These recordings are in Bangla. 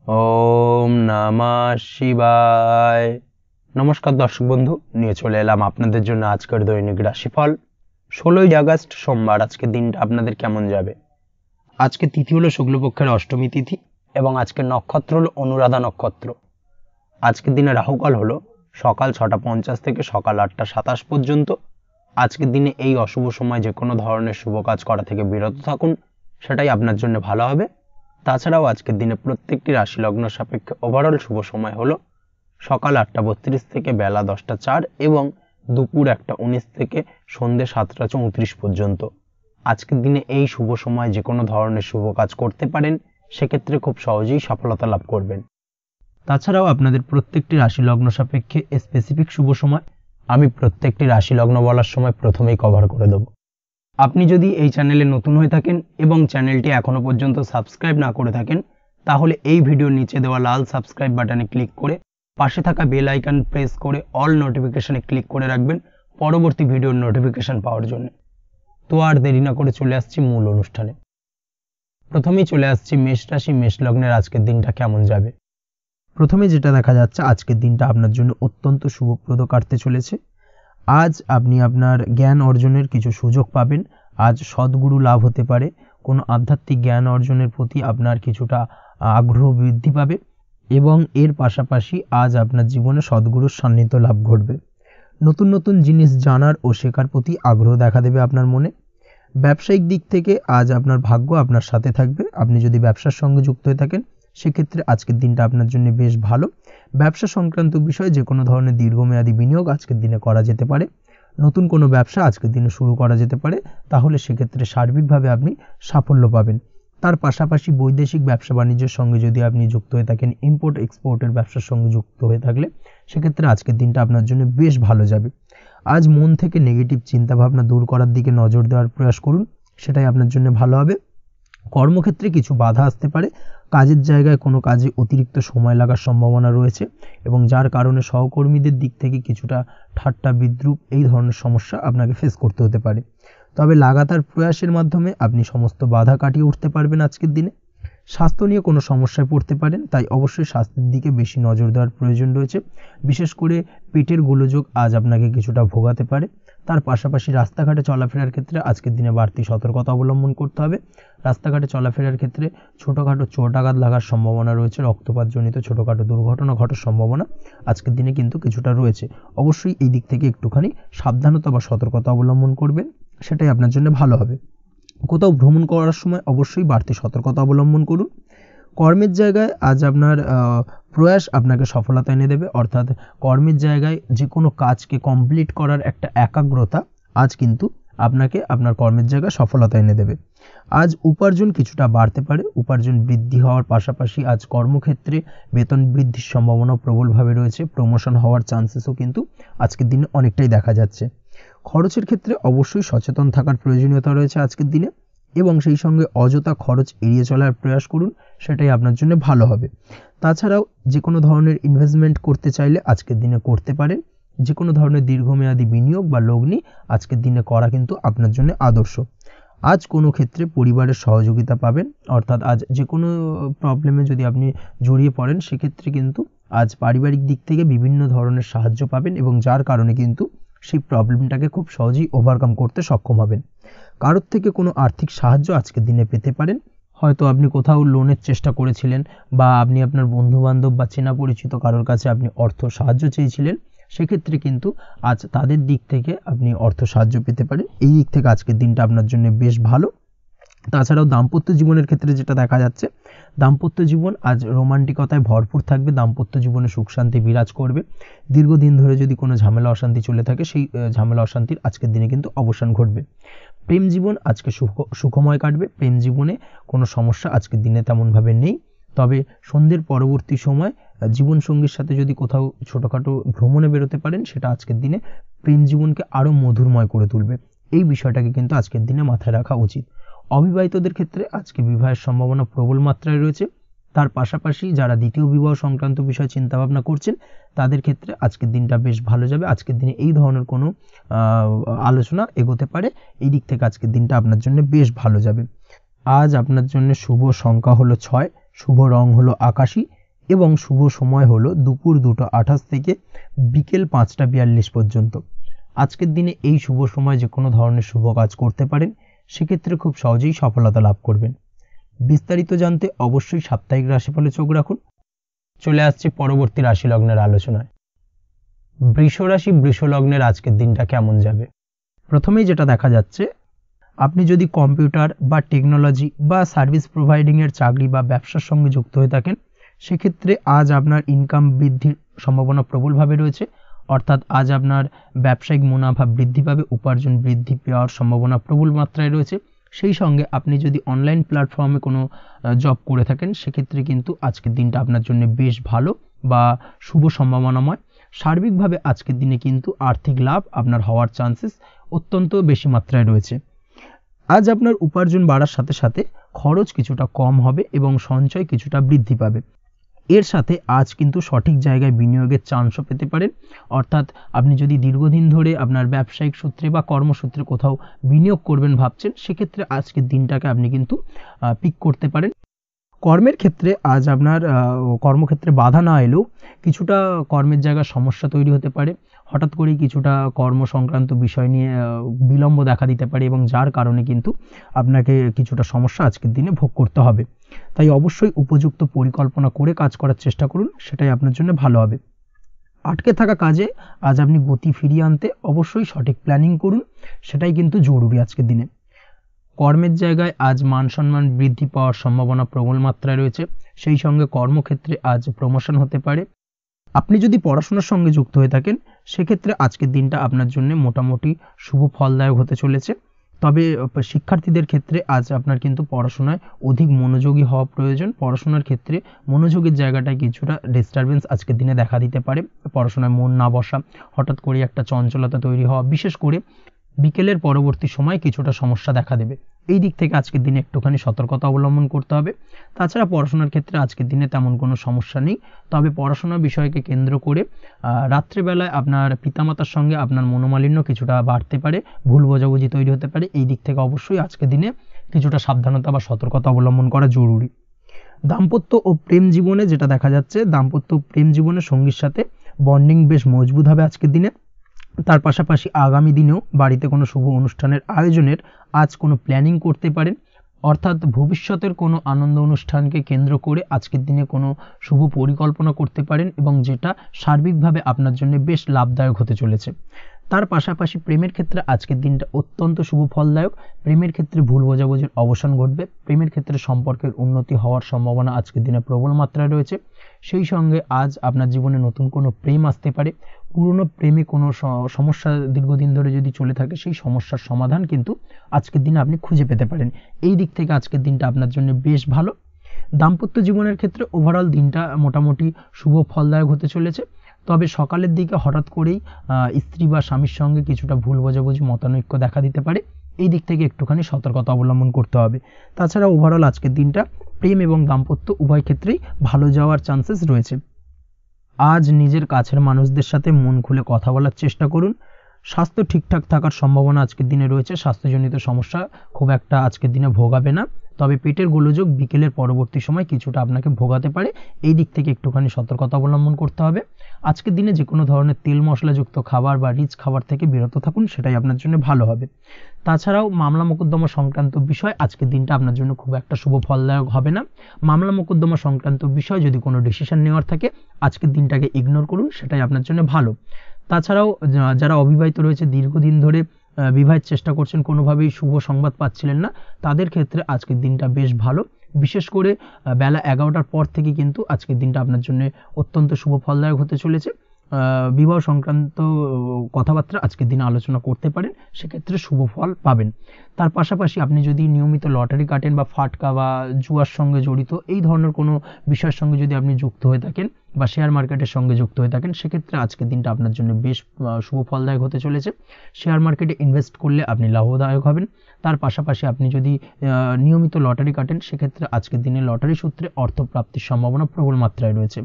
ওম নমঃ শিবায়। নমস্কার দর্শক বন্ধু, নিয়ে চলে এলাম আপনাদের জন্য আজকের দৈনিক রাশিফল 16ই আগস্ট সোমবার। আজকের দিনটা আপনাদের কেমন যাবে? আজকে তিথি হলো শুক্লপক্ষের অষ্টমী তিথি এবং আজকের নক্ষত্র হলো অনুরাধা নক্ষত্র। আজকের দিনে রাহুকাল হলো সকাল 6টা 50 থেকে সকাল 8টা 27 পর্যন্ত। আজকের দিনে এই অশুভ সময় যে কোনো ধরনের শুভ কাজ করা থেকে বিরত থাকুন, সেটাই আপনার জন্য ভালো হবে। তাছাড়াও আজকের দিনে প্রত্যেকটি রাশি লগ্ন সাপেক্ষে ওভারঅল শুভ সময় হলো সকাল 8টা 32 থেকে বেলা 10টা 4 এবং দুপুর 1টা 19 থেকে সন্ধ্যে 7টা 34 পর্যন্ত। আজকের দিনে এই শুভ সময় যে কোনো ধরনের শুভ কাজ করতে পারেন, সেক্ষেত্রে খুব সহজেই সফলতা লাভ করবেন। তাছাড়াও আপনাদের প্রত্যেকটি রাশি লগ্ন সাপেক্ষে স্পেসিফিক শুভ সময় আমি প্রত্যেকটি রাশি লগ্ন বলার সময় প্রথমেই কভার করে দেব। আপনি যদি এই চ্যানেলে নতুন হয়ে থাকেন এবং চ্যানেলটি এখনো পর্যন্ত সাবস্ক্রাইব না করে থাকেন, তাহলে এই ভিডিওর নিচে দেওয়া লাল সাবস্ক্রাইব বাটনে ক্লিক করে পাশে থাকা বেল আইকন প্রেস করে অল নোটিফিকেশনে ক্লিক করে রাখবেন পরবর্তী ভিডিওর নোটিফিকেশন পাওয়ার জন্য। তো আর দেরি না করে চলে আসছি মূল অনুষ্ঠানে। প্রথমেই চলে আসছি মেষ রাশি মেষ লগ্নের আজকের দিনটা কেমন যাবে। প্রথমে যেটা দেখা যাচ্ছে, আজকের দিনটা আপনার জন্য অত্যন্ত শুভপ্রদ কাটতে চলেছে। আজ আপনি আপনার জ্ঞান অর্জনের কিছু সুযোগ পাবেন। আজ সদ্গুরু লাভ হতে পারে। কোনো আধ্যাত্মিক জ্ঞান অর্জনের প্রতি আপনার কিছুটা আগ্রহ বৃদ্ধি পাবে এবং এর পাশাপাশি আজ আপনার জীবনে সদ্গুরুর সান্নিধ্য লাভ ঘটবে। নতুন নতুন জিনিস জানার ও শেখার প্রতি আগ্রহ দেখা দেবে আপনার মনে। ব্যবসায়িক দিক থেকে আজ আপনার ভাগ্য আপনার সাথে থাকবে। আপনি যদি ব্যবসার সঙ্গে যুক্ত হয়ে থাকেন, সেক্ষেত্রে আজকের দিনটা আপনার জন্য বেশ ভালো। ব্যবসা সংক্রান্ত বিষয়ে যে কোনো ধরনের দীর্ঘমেয়াদী বিনিয়োগ আজকের দিনে করা যেতে পারে। নতুন কোনো ব্যবসা আজকের দিনে শুরু করা যেতে পারে, তাহলে সেক্ষেত্রে সার্বিকভাবে আপনি সাফল্য পাবেন। তার পাশাপাশি বৈদেশিক ব্যবসা বাণিজ্যের সঙ্গে যদি আপনি যুক্ত হয়ে থাকেন, ইম্পোর্ট এক্সপোর্টের ব্যবসার সঙ্গে যুক্ত হয়ে থাকলে, সেক্ষেত্রে আজকের দিনটা আপনার জন্য বেশ ভালো যাবে। আজ মন থেকে নেগেটিভ চিন্তাভাবনা দূর করার দিকে নজর দেওয়ার প্রয়াস করুন, সেটাই আপনার জন্য ভালো হবে। কর্মক্ষেত্রে কিছু বাধা আসতে পারে। কাজের জায়গায় কোনো কাজে অতিরিক্ত সময় লাগার সম্ভাবনা রয়েছে এবং যার কারণে সহকর্মীদের দিক থেকে কিছুটা ঠাট্টা বিদ্রূপ এই ধরনের সমস্যা আপনাকে ফেস করতে হতে পারে। তবে লাগাতার প্রয়াসের মাধ্যমে আপনি সমস্ত বাধা কাটিয়ে উঠতে পারবেন আজকের দিনে। স্বাস্থ্য নিয়ে কোনো সমস্যায় পড়তে পারেন, তাই অবশ্যই স্বাস্থ্যের দিকে বেশি নজর দেওয়ার প্রয়োজন রয়েছে। বিশেষ করে পেটের গোলযোগ আজ আপনাকে কিছুটা ভোগাতে পারে। তার পাশাপাশি রাস্তাঘাটে চলাফেরার ক্ষেত্রে আজকের দিনে বাড়তি সতর্কতা অবলম্বন করতে হবে। রাস্তাঘাটে চলাফেরার ক্ষেত্রে ছোটোখাটো চোট আঘাত লাগার সম্ভাবনা রয়েছে। রক্তপাতজনিত ছোটোখাটো দুর্ঘটনা ঘটার সম্ভাবনা আজকের দিনে কিন্তু কিছুটা রয়েছে। অবশ্যই এই দিক থেকে একটুখানি সাবধানতা বা সতর্কতা অবলম্বন করবেন, সেটাই আপনার জন্য ভালো হবে। কোথাও ভ্রমণ করার সময় অবশ্যই বাড়তি সতর্কতা অবলম্বন করুন। কর্মের জায়গায় আজ আপনার প্রয়াস আপনাকে সফলতা এনে দেবে, অর্থাৎ কর্মের জায়গায় যে কোনো কাজকে কমপ্লিট করার একটা একাগ্রতা আজ কিন্তু আপনাকে আপনার কর্মের জায়গায় সফলতা এনে দেবে। আজ উপার্জন কিছুটা বাড়তে পারে। উপার্জন বৃদ্ধি হওয়ার পাশাপাশি আজ কর্মক্ষেত্রে বেতন বৃদ্ধির সম্ভাবনা প্রবলভাবে রয়েছে। প্রমোশন হওয়ার চান্সেসও কিন্তু আজকের দিনে অনেকটাই দেখা যাচ্ছে। খরচের ক্ষেত্রে অবশ্যই সচেতন থাকার প্রয়োজনীয়তা রয়েছে আজকের দিনে এবং সেই সঙ্গে অযথা খরচ এড়িয়ে চলার প্রয়াস করুন, সেটাই আপনার জন্য ভালো হবে। তাছাড়াও যে কোনো ধরনের ইনভেস্টমেন্ট করতে চাইলে আজকের দিনে করতে পারেন। যে কোনো ধরনের দীর্ঘমেয়াদী বিনিয়োগ বা লগ্নি আজকের দিনে করা কিন্তু আপনার জন্য আদর্শ। আজ কোনো ক্ষেত্রে পরিবারের সহযোগিতা পাবেন, অর্থাৎ আজ যে কোনো প্রবলেমে যদি আপনি জড়িয়ে পড়েন, সেক্ষেত্রে কিন্তু আজ পারিবারিক দিক থেকে বিভিন্ন ধরনের সাহায্য পাবেন এবং যার কারণে কিন্তু সেই প্রবলেমটাকে খুব সহজেই ওভারকাম করতে সক্ষম হবেন। কারোর থেকে কোনো আর্থিক সাহায্য আজকের দিনে পেতে পারেন। হয়তো আপনি কোথাও লোনের চেষ্টা করেছিলেন বা আপনি আপনার বন্ধুবান্ধব বা চেনা পরিচিত কারোর কাছে আপনি অর্থ সাহায্য চেয়েছিলেন, সেক্ষেত্রে কিন্তু আজ তাদের দিক থেকে আপনি অর্থ সাহায্য পেতে পারেন। এই দিক থেকে আজকের দিনটা আপনার জন্য বেশ ভালো। তাছাড়াও দাম্পত্য জীবনের ক্ষেত্রে যেটা দেখা যাচ্ছে, দাম্পত্য জীবন আজ রোমান্টিকতায় ভরপুর থাকবে। দাম্পত্য জীবনে সুখ শান্তি বিরাজ করবে। দীর্ঘদিন ধরে যদি কোনো ঝামেলা অশান্তি চলে থাকে, সেই ঝামেলা অশান্তির আজকের দিনে কিন্তু অবসান ঘটবে। প্রেম জীবন আজকে সুখময় কাটবে। প্রেম জীবনে কোনো সমস্যা আজকের দিনে তেমনভাবে নেই। তবে সন্ধ্যের পরবর্তী সময় জীবনসঙ্গীর সাথে যদি কোথাও ছোটোখাটো ভ্রমণে বেরোতে পারেন, সেটা আজকের দিনে প্রেম জীবনকে আরও মধুরময় করে তুলবে। এই বিষয়টাকে কিন্তু আজকের দিনে মাথায় রাখা উচিত। অবিবাহিতদের ক্ষেত্রে আজকে বিবাহের সম্ভাবনা প্রবল মাত্রায় রয়েছে। তার পাশাপাশি যারা দ্বিতীয় বিবাহ সংক্রান্ত বিষয়ে চিন্তাভাবনা করছেন, তাদের ক্ষেত্রে আজকের দিনটা বেশ ভালো যাবে। আজকের দিনে এই ধরনের কোনো আলোচনা এগোতে পারে। এই দিক থেকে আজকের দিনটা আপনার জন্য বেশ ভালো যাবে। আজ আপনার জন্য শুভ সংখ্যা হলো 6, শুভ রং হলো আকাশী এবং শুভ সময় হলো দুপুর 2:28 থেকে বিকেল 5:42 পর্যন্ত। আজকের দিনে এই শুভ সময় যে কোনো ধরনের শুভ কাজ করতে পারেন, সেক্ষেত্রে খুব সহজেই সফলতা লাভ করবেন। বিস্তারিত জানতে অবশ্যই সাপ্তাহিক রাশিফলে চোখ রাখুন। চলে আসছে পরবর্তী রাশি লগ্নের আলোচনায়। বৃষ রাশি বৃষ লগ্নের আজকের দিনটা কেমন যাবে? প্রথমেই যেটা দেখা যাচ্ছে, আপনি যদি কম্পিউটার বা টেকনোলজি বা সার্ভিস প্রোভাইডিংয়ের চাকরি বা ব্যবসার সঙ্গে যুক্ত হয়ে থাকেন, সেক্ষেত্রে আজ আপনার ইনকাম বৃদ্ধির সম্ভাবনা প্রবলভাবে রয়েছে। অর্থাৎ আজ আপনার ব্যবসায়িক মুনাফা বৃদ্ধি পাবে, উপার্জন বৃদ্ধি পাওয়ার সম্ভাবনা প্রবল মাত্রায় রয়েছে। সেই সঙ্গে আপনি যদি অনলাইন প্ল্যাটফর্মে কোনো জব করে থাকেন, সেক্ষেত্রে কিন্তু আজকের দিনটা আপনার জন্য বেশ ভালো বা শুভ সম্ভাবনাময়। সার্বিকভাবে আজকের দিনে কিন্তু আর্থিক লাভ আপনার হওয়ার চান্সেস অত্যন্ত বেশি মাত্রায় রয়েছে। আজ আপনার উপার্জন বাড়ার সাথে সাথে খরচ কিছুটা কম হবে এবং সঞ্চয় কিছুটা বৃদ্ধি পাবে। এর সাথে আজ কিন্তু সঠিক জায়গায় বিনিয়োগের চান্সও পেতে পারেন। অর্থাৎ আপনি যদি দীর্ঘদিন ধরে আপনার ব্যবসায়িক সূত্রে বা কর্মসূত্রে কোথাও বিনিয়োগ করবেন ভাবছেন, সেক্ষেত্রে আজকের দিনটাকে আপনি কিন্তু পিক করতে পারেন। কর্মের ক্ষেত্রে আজ আপনার কর্মক্ষেত্রে বাধা না এলেও কিছুটা কর্মের জায়গায় সমস্যা তৈরি হতে পারে। হঠাৎ করেই কিছুটা কর্ম সংক্রান্ত বিষয় নিয়ে বিলম্ব দেখা দিতে পারে এবং যার কারণে কিন্তু আপনাকে কিছুটা সমস্যা আজকের দিনে ভোগ করতে হবে। তাই অবশ্যই উপযুক্ত পরিকল্পনা করে কাজ করার চেষ্টা করুন, সেটাই আপনার জন্য ভালো হবে। আটকে থাকা কাজে আজ আপনি গতি ফিরিয়ে আনতে অবশ্যই সঠিক প্ল্যানিং করুন, সেটাই কিন্তু জরুরি আজকের দিনে। কর্মের জায়গায় আজ মান সম্মান বৃদ্ধি পাওয়ার সম্ভাবনা প্রবল মাত্রায় রয়েছে। সেই সঙ্গে কর্মক্ষেত্রে আজ প্রমোশন হতে পারে। আপনি যদি পড়াশোনার সঙ্গে যুক্ত হয়ে থাকেন, সেক্ষেত্রে আজকের দিনটা আপনার জন্য মোটামুটি শুভ ফলদায়ক হতে চলেছে। তবে শিক্ষার্থীদের ক্ষেত্রে আজ আপনার কিন্তু পড়াশোনায় অধিক মনোযোগী হওয়া প্রয়োজন। পড়াশোনার ক্ষেত্রে মনোযোগের জায়গাটায় কিছুটা ডিস্টারবেন্স আজকের দিনে দেখা দিতে পারে। পড়াশোনায় মন না বসা, হঠাৎ করে একটা চঞ্চলতা তৈরি হওয়া, বিশেষ করে বিকেলের পরবর্তী সময় কিছুটা সমস্যা দেখা দেবে। এই দিক থেকে আজকের দিনে একটুখানি সতর্কতা অবলম্বন করতে হবে। তাছাড়া পড়াশোনার ক্ষেত্রে আজকের দিনে তেমন কোনো সমস্যা নেই। তবে পড়াশোনার বিষয়কে কেন্দ্র করে রাত্রেবেলায় আপনার পিতামাতার সঙ্গে আপনার মনোমালিন্য কিছুটা বাড়তে পারে, ভুল বোঝাবুঝি তৈরি হতে পারে। এই দিক থেকে অবশ্যই আজকের দিনে কিছুটা সাবধানতা বা সতর্কতা অবলম্বন করা জরুরি। দাম্পত্য ও প্রেম জীবনে যেটা দেখা যাচ্ছে, দাম্পত্য প্রেম জীবনে সঙ্গীর সাথে বন্ডিং বেশ মজবুত হবে আজকের দিনে। তার পাশাপাশি আগামী দিনেও বাড়িতে কোনো শুভ অনুষ্ঠানের আয়োজনের আজ কোনো প্ল্যানিং করতে পারেন। অর্থাৎ ভবিষ্যতের কোনো আনন্দ অনুষ্ঠানকে কেন্দ্র করে আজকের দিনে কোনো শুভ পরিকল্পনা করতে পারেন এবং যেটা সার্বিকভাবে আপনার জন্য বেশ লাভদায়ক হতে চলেছে। তার পাশাপাশি প্রেমের ক্ষেত্রে আজকের দিনটা অত্যন্ত শুভ ফলদায়ক। প্রেমের ক্ষেত্রে ভুল বোঝাবুঝির অবসান ঘটবে। প্রেমের ক্ষেত্রে সম্পর্কের উন্নতি হওয়ার সম্ভাবনা আজকের দিনে প্রবল মাত্রায় রয়েছে। সেই সঙ্গে আজ আপনার জীবনে নতুন কোনো প্রেম আসতে পারে। পুরনো প্রেমে কোনো সমস্যা দীর্ঘদিন ধরে যদি চলে থাকে, সেই সমস্যার সমাধান কিন্তু আজকের দিনে আপনি খুঁজে পেতে পারেন। এই দিক থেকে আজকের দিনটা আপনার জন্য বেশ ভালো। দাম্পত্য জীবনের ক্ষেত্রে ওভারঅল দিনটা মোটামুটি শুভ ফলদায়ক হতে চলেছে। তবে সকালের দিকে হঠাৎ করেই স্ত্রী বা স্বামীর সঙ্গে কিছুটা ভুল বোঝাবুঝি, মতানৈক্য দেখা দিতে পারে। এই দিক থেকে একটুখানি সতর্কতা অবলম্বন করতে হবে। তাছাড়া ওভারঅল আজকের দিনটা প্রেম এবং দাম্পত্য উভয় ক্ষেত্রেই ভালো যাওয়ার চান্সেস রয়েছে। আজ নিজের কাছের মানুষদের সাথে মন খুলে কথা বলার চেষ্টা করুন। স্বাস্থ্য ঠিকঠাক থাকার সম্ভাবনা আজকের দিনে রয়েছে। স্বাস্থ্যজনিত সমস্যা খুব একটা আজকের দিনে ভোগাবে না। তবে পেটের গোলযোগ বিকেলের পরবর্তী সময় কিছুটা আপনাকে ভোগাতে পারে। এই দিক থেকে একটুখানি সতর্কতা অবলম্বন করতে হবে। আজকের দিনে যে কোনো ধরনের তেল মশলাযুক্ত খাবার বা রিচ খাবার থেকে বিরত থাকুন, সেটাই আপনার জন্য ভালো হবে। তাছাড়াও মামলা মোকদ্দমা সংক্রান্ত বিষয় আজকের দিনটা আপনার জন্য খুব একটা শুভ ফলদায়ক হবে না। মামলা মোকদ্দমা সংক্রান্ত বিষয় যদি কোনো ডিসিশন নেওয়ার থাকে, আজকের দিনটাকে ইগনোর করুন, সেটাই আপনার জন্য ভালো। তাছাড়াও যারা অবিবাহিত রয়েছে, দীর্ঘদিন ধরে বিবাহের চেষ্টা করছেন, কোনোভাবেই শুভ সংবাদ পাচ্ছিলেন না, তাদের ক্ষেত্রে আজকের দিনটা বেশ ভালো। বিশেষ করে বেলা 11টার পর থেকে কিন্তু আজকের দিনটা আপনার জন্য অত্যন্ত শুভ ফলদায়ক হতে চলেছে। বিবাহ সংক্রান্ত কথাবার্তা আজকের দিনে আলোচনা করতে পারেন, সেক্ষেত্রে শুভ ফল পাবেন। তার পাশাপাশি আপনি যদি নিয়মিত লটারি কাটেন বা ফাটকা বা জুয়ার সঙ্গে জড়িত এই ধরনের কোনো বিষয়ের সঙ্গে যদি আপনি যুক্ত হয়ে থাকেন বা শেয়ার মার্কেটের সঙ্গে যুক্ত হয়ে থাকেন, সেক্ষেত্রে আজকের দিনটা আপনার জন্য বেশ শুভ ফলদায়ক হতে চলেছে। শেয়ার মার্কেটে ইনভেস্ট করলে আপনি লাভদায়ক হবেন। তার পাশাপাশি আপনি যদি নিয়মিত লটারি কাটেন, সেক্ষেত্রে আজকের দিনে লটারি সূত্রে অর্থপ্রাপ্তির সম্ভাবনা প্রবল মাত্রায় রয়েছে।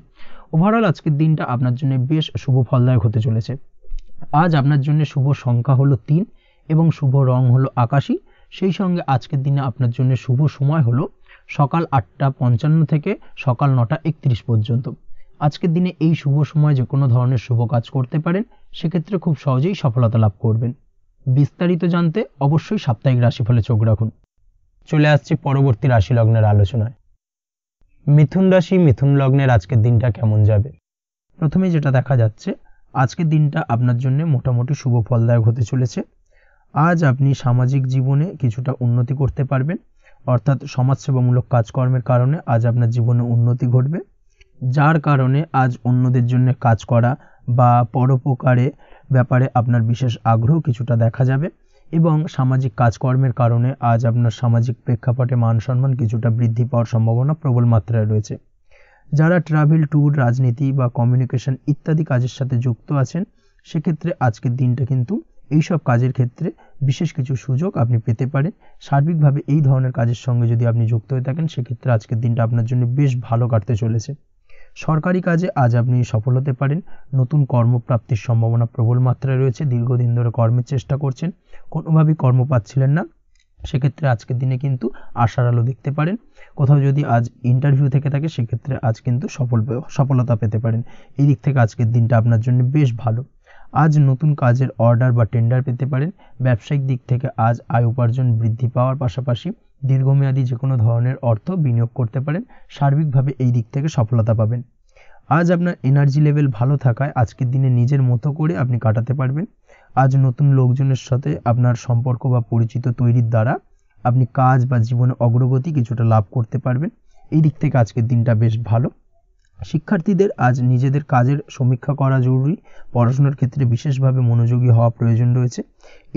ওভারঅল আজকের দিনটা আপনার জন্য বেশ শুভ ফলদায়ক হতে চলেছে। আজ আপনার জন্য শুভ সংখ্যা হলো 3 এবং শুভ রং হলো আকাশী। সেই সঙ্গে আজকের দিনে আপনার জন্য শুভ সময় হলো সকাল 8:55 থেকে সকাল 9:31 পর্যন্ত। আজকের দিনে এই শুভ সময় যে কোনো ধরনের শুভ কাজ করতে পারেন, সেক্ষেত্রে খুব সহজেই সফলতা লাভ করবেন। বিস্তারিত জানতে অবশ্যই সাপ্তাহিক রাশিফলে চোখ রাখুন। চলে আসছি পরবর্তী রাশি লগ্নের আলোচনায়। মিথুন রাশি, মিথুন লগ্নের আজকের দিনটা কেমন যাবে? প্রথমে যেটা দেখা যাচ্ছে, আজকের দিনটা আপনার জন্য মোটামুটি শুভ ফলদায়ক হতে চলেছে। আজ আপনি সামাজিক জীবনে কিছুটা উন্নতি করতে পারবেন, অর্থাৎ সমাজসেবামূলক কাজকর্মের কারণে আজ আপনার জীবনে উন্নতি ঘটবে, যার কারণে আজ অন্যদের জন্য কাজ করা বা পরোপকারে ব্যাপারে আপনার বিশেষ আগ্রহ কিছুটা দেখা যাবে এবং সামাজিক কাজকর্মের কারণে আজ আপনার সামাজিক প্রেক্ষাপটে মান সম্মান কিছুটা বৃদ্ধি পাওয়ার সম্ভাবনা প্রবল মাত্রায় রয়েছে। যারা ট্রাভেল, ট্যুর, রাজনীতি বা কমিউনিকেশন ইত্যাদি কাজের সাথে যুক্ত আছেন, সেক্ষেত্রে আজকের দিনটা কিন্তু এইসব কাজের ক্ষেত্রে বিশেষ কিছু সুযোগ আপনি পেতে পারেন। সার্বিকভাবে এই ধরনের কাজের সঙ্গে যদি আপনি যুক্ত হয়ে থাকেন, সেক্ষেত্রে আজকের দিনটা আপনার জন্য বেশ ভালো কাটতে চলেছে। সরকারি কাজে আজ আপনি সফল হতে পারেন। নতুন কর্মপ্রাপ্তির সম্ভাবনা প্রবল মাত্রায় রয়েছে। দীর্ঘদিন ধরে কর্মের চেষ্টা করছেন, কোনোভাবেই কর্ম পাচ্ছিলেন না, সেক্ষেত্রে আজকের দিনে কিন্তু আশার আলো দেখতে পারেন। কোথাও যদি আজ ইন্টারভিউ থেকে থাকে, সেক্ষেত্রে আজ কিন্তু সফলতা পেতে পারেন। এই দিক থেকে আজকের দিনটা আপনার জন্য বেশ ভালো। আজ নতুন কাজের অর্ডার বা টেন্ডার পেতে পারেন। ব্যবসায়িক দিক থেকে আজ আয় উপার্জন বৃদ্ধি পাওয়ার পাশাপাশি দীর্ঘমেয়াদী যে কোনো ধরনের অর্থ বিনিয়োগ করতে পারেন। সার্বিকভাবে এই দিক থেকে সফলতা পাবেন। আজ আপনার এনার্জি লেভেল ভালো থাকায় আজকের দিনে নিজের মতো করে আপনি কাটাতে পারবেন। আজ নতুন লোকজনের সাথে আপনার সম্পর্ক বা পরিচিত তৈরির দ্বারা আপনি কাজ বা জীবনে অগ্রগতি কিছুটা লাভ করতে পারবেন। এই দিক থেকে আজকের দিনটা বেশ ভালো। শিক্ষার্থীদের আজ নিজেদের কাজের সমীক্ষা করা জরুরি। পড়াশোনার ক্ষেত্রে বিশেষভাবে মনোযোগী হওয়া প্রয়োজন রয়েছে।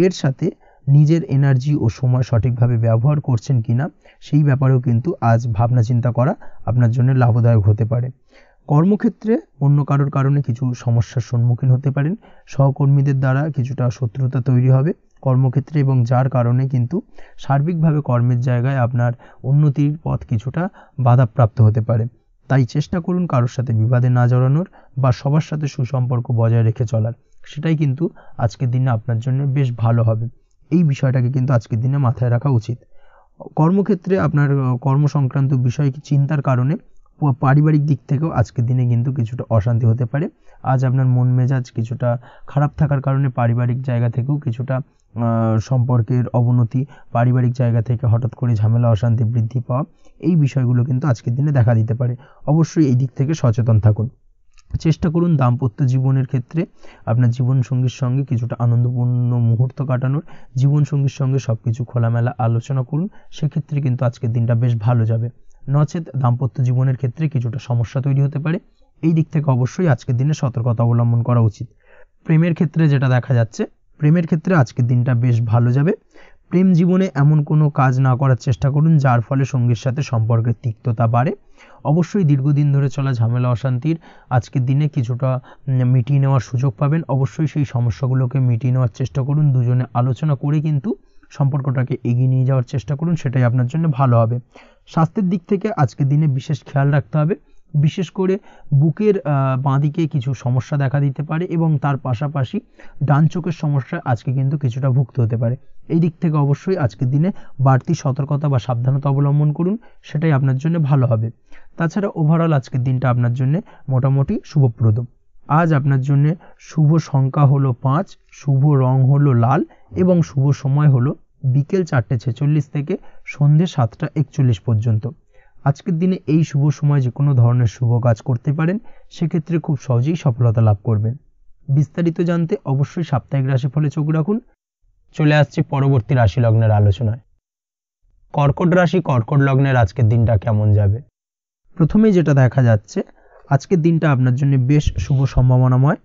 এর সাথে নিজের এনার্জি ও সময় সঠিকভাবে ব্যবহার করছেন কিনা, সেই ব্যাপারেও কিন্তু আজ ভাবনা চিন্তা করা আপনার জন্য লাভদায়ক হতে পারে। কর্মক্ষেত্রে অন্য কারোর কারণে কিছু সমস্যার সম্মুখীন হতে পারেন। সহকর্মীদের দ্বারা কিছুটা শত্রুতা তৈরি হবে কর্মক্ষেত্রে, এবং যার কারণে কিন্তু সার্বিকভাবে কর্মের জায়গায় আপনার উন্নতির পথ কিছুটা বাধাপ্রাপ্ত হতে পারে। তাই চেষ্টা করুন কারোর সাথে বিবাদে না জড়ানোর বা সবার সাথে সুসম্পর্ক বজায় রেখে চলার। সেটাই কিন্তু আজকের দিনে আপনার জন্য বেশ ভালো হবে। এই বিষয়টাকে কিন্তু আজকের দিনে মাথায় রাখা উচিত। কর্মক্ষেত্রে আপনার কর্মসংক্রান্ত বিষয় চিন্তার কারণে পারিবারিক দিক থেকেও আজকের দিনে কিন্তু কিছুটা অশান্তি হতে পারে। আজ আপনার মন মেজাজ কিছুটা খারাপ থাকার কারণে পারিবারিক জায়গা থেকেও কিছুটা সম্পর্কের অবনতি, পারিবারিক জায়গা থেকে হঠাৎ করে ঝামেলা অশান্তি বৃদ্ধি পাওয়া, এই বিষয়গুলো কিন্তু আজকের দিনে দেখা দিতে পারে। অবশ্যই এই দিক থেকে সচেতন থাকুন। চেষ্টা করুন দাম্পত্য জীবনের ক্ষেত্রে আপনার জীবনসঙ্গীর সঙ্গে কিছুটা আনন্দপূর্ণ মুহূর্ত কাটানোর। জীবনসঙ্গীর সঙ্গে সব কিছু খোলামেলা আলোচনা করুন, সেক্ষেত্রে কিন্তু আজকের দিনটা বেশ ভালো যাবে। নচেত দাম্পত্য জীবনের ক্ষেত্রে কিছুটা সমস্যা তৈরি হতে পারে। এই দিক থেকে অবশ্যই আজকের দিনে সতর্কতা অবলম্বন করা উচিত। প্রেমের ক্ষেত্রে যেটা দেখা যাচ্ছে, প্রেমের ক্ষেত্রে আজকের দিনটা বেশ ভালো যাবে। প্রেম জীবনে এমন কোনো কাজ না করার চেষ্টা করুন যার ফলে সঙ্গীর সাথে সম্পর্কের তিক্ততা বাড়ে। অবশ্যই দীর্ঘদিন ধরে চলা ঝামেলা অশান্তির আজকের দিনে কিছুটা মিটিয়ে নেওয়ার সুযোগ পাবেন। অবশ্যই সেই সমস্যাগুলোকে মিটিয়ে নেওয়ার চেষ্টা করুন। দুজনে আলোচনা করে কিন্তু সম্পর্কটাকে এগিয়ে নিয়ে যাওয়ার চেষ্টা করুন, সেটাই আপনার জন্য ভালো হবে। স্বাস্থ্যের দিক থেকে আজকের দিনে বিশেষ খেয়াল রাখতে হবে। বিশেষ করে বুকের বাঁদিকে কিছু সমস্যা দেখা দিতে পারে এবং তার পাশাপাশি ডান চোখের সমস্যা আজকে কিন্তু কিছুটা ভুগতে হতে পারে। এই দিক থেকে অবশ্যই আজকের দিনে বাড়তি সতর্কতা বা সাবধানতা অবলম্বন করুন, সেটাই আপনার জন্য ভালো হবে। তাছাড়া ওভারঅল আজকের দিনটা আপনার জন্য মোটামুটি শুভপ্রদ। আজ আপনার জন্য শুভ সংখ্যা হলো 5, শুভ রং হলো লাল এবং শুভ সময় হলো বিকেল 4:46 থেকে সন্ধ্যে 7:41 পর্যন্ত। আজকের দিনে এই শুভ সময় যে কোনো ধরনের শুভ কাজ করতে পারেন, সেক্ষেত্রে খুব সহজেই সফলতা লাভ করবেন। বিস্তারিত জানতে অবশ্যই সাপ্তাহিক রাশিফলে চোখ রাখুন। চলে আসছি পরবর্তী রাশি লগ্নের আলোচনায়। কর্কট রাশি, কর্কট লগ্নের আজকের দিনটা কেমন যাবে? প্রথমে যেটা দেখা যাচ্ছে, আজকের দিনটা আপনার জন্য বেশ শুভ সম্ভাবনাময়।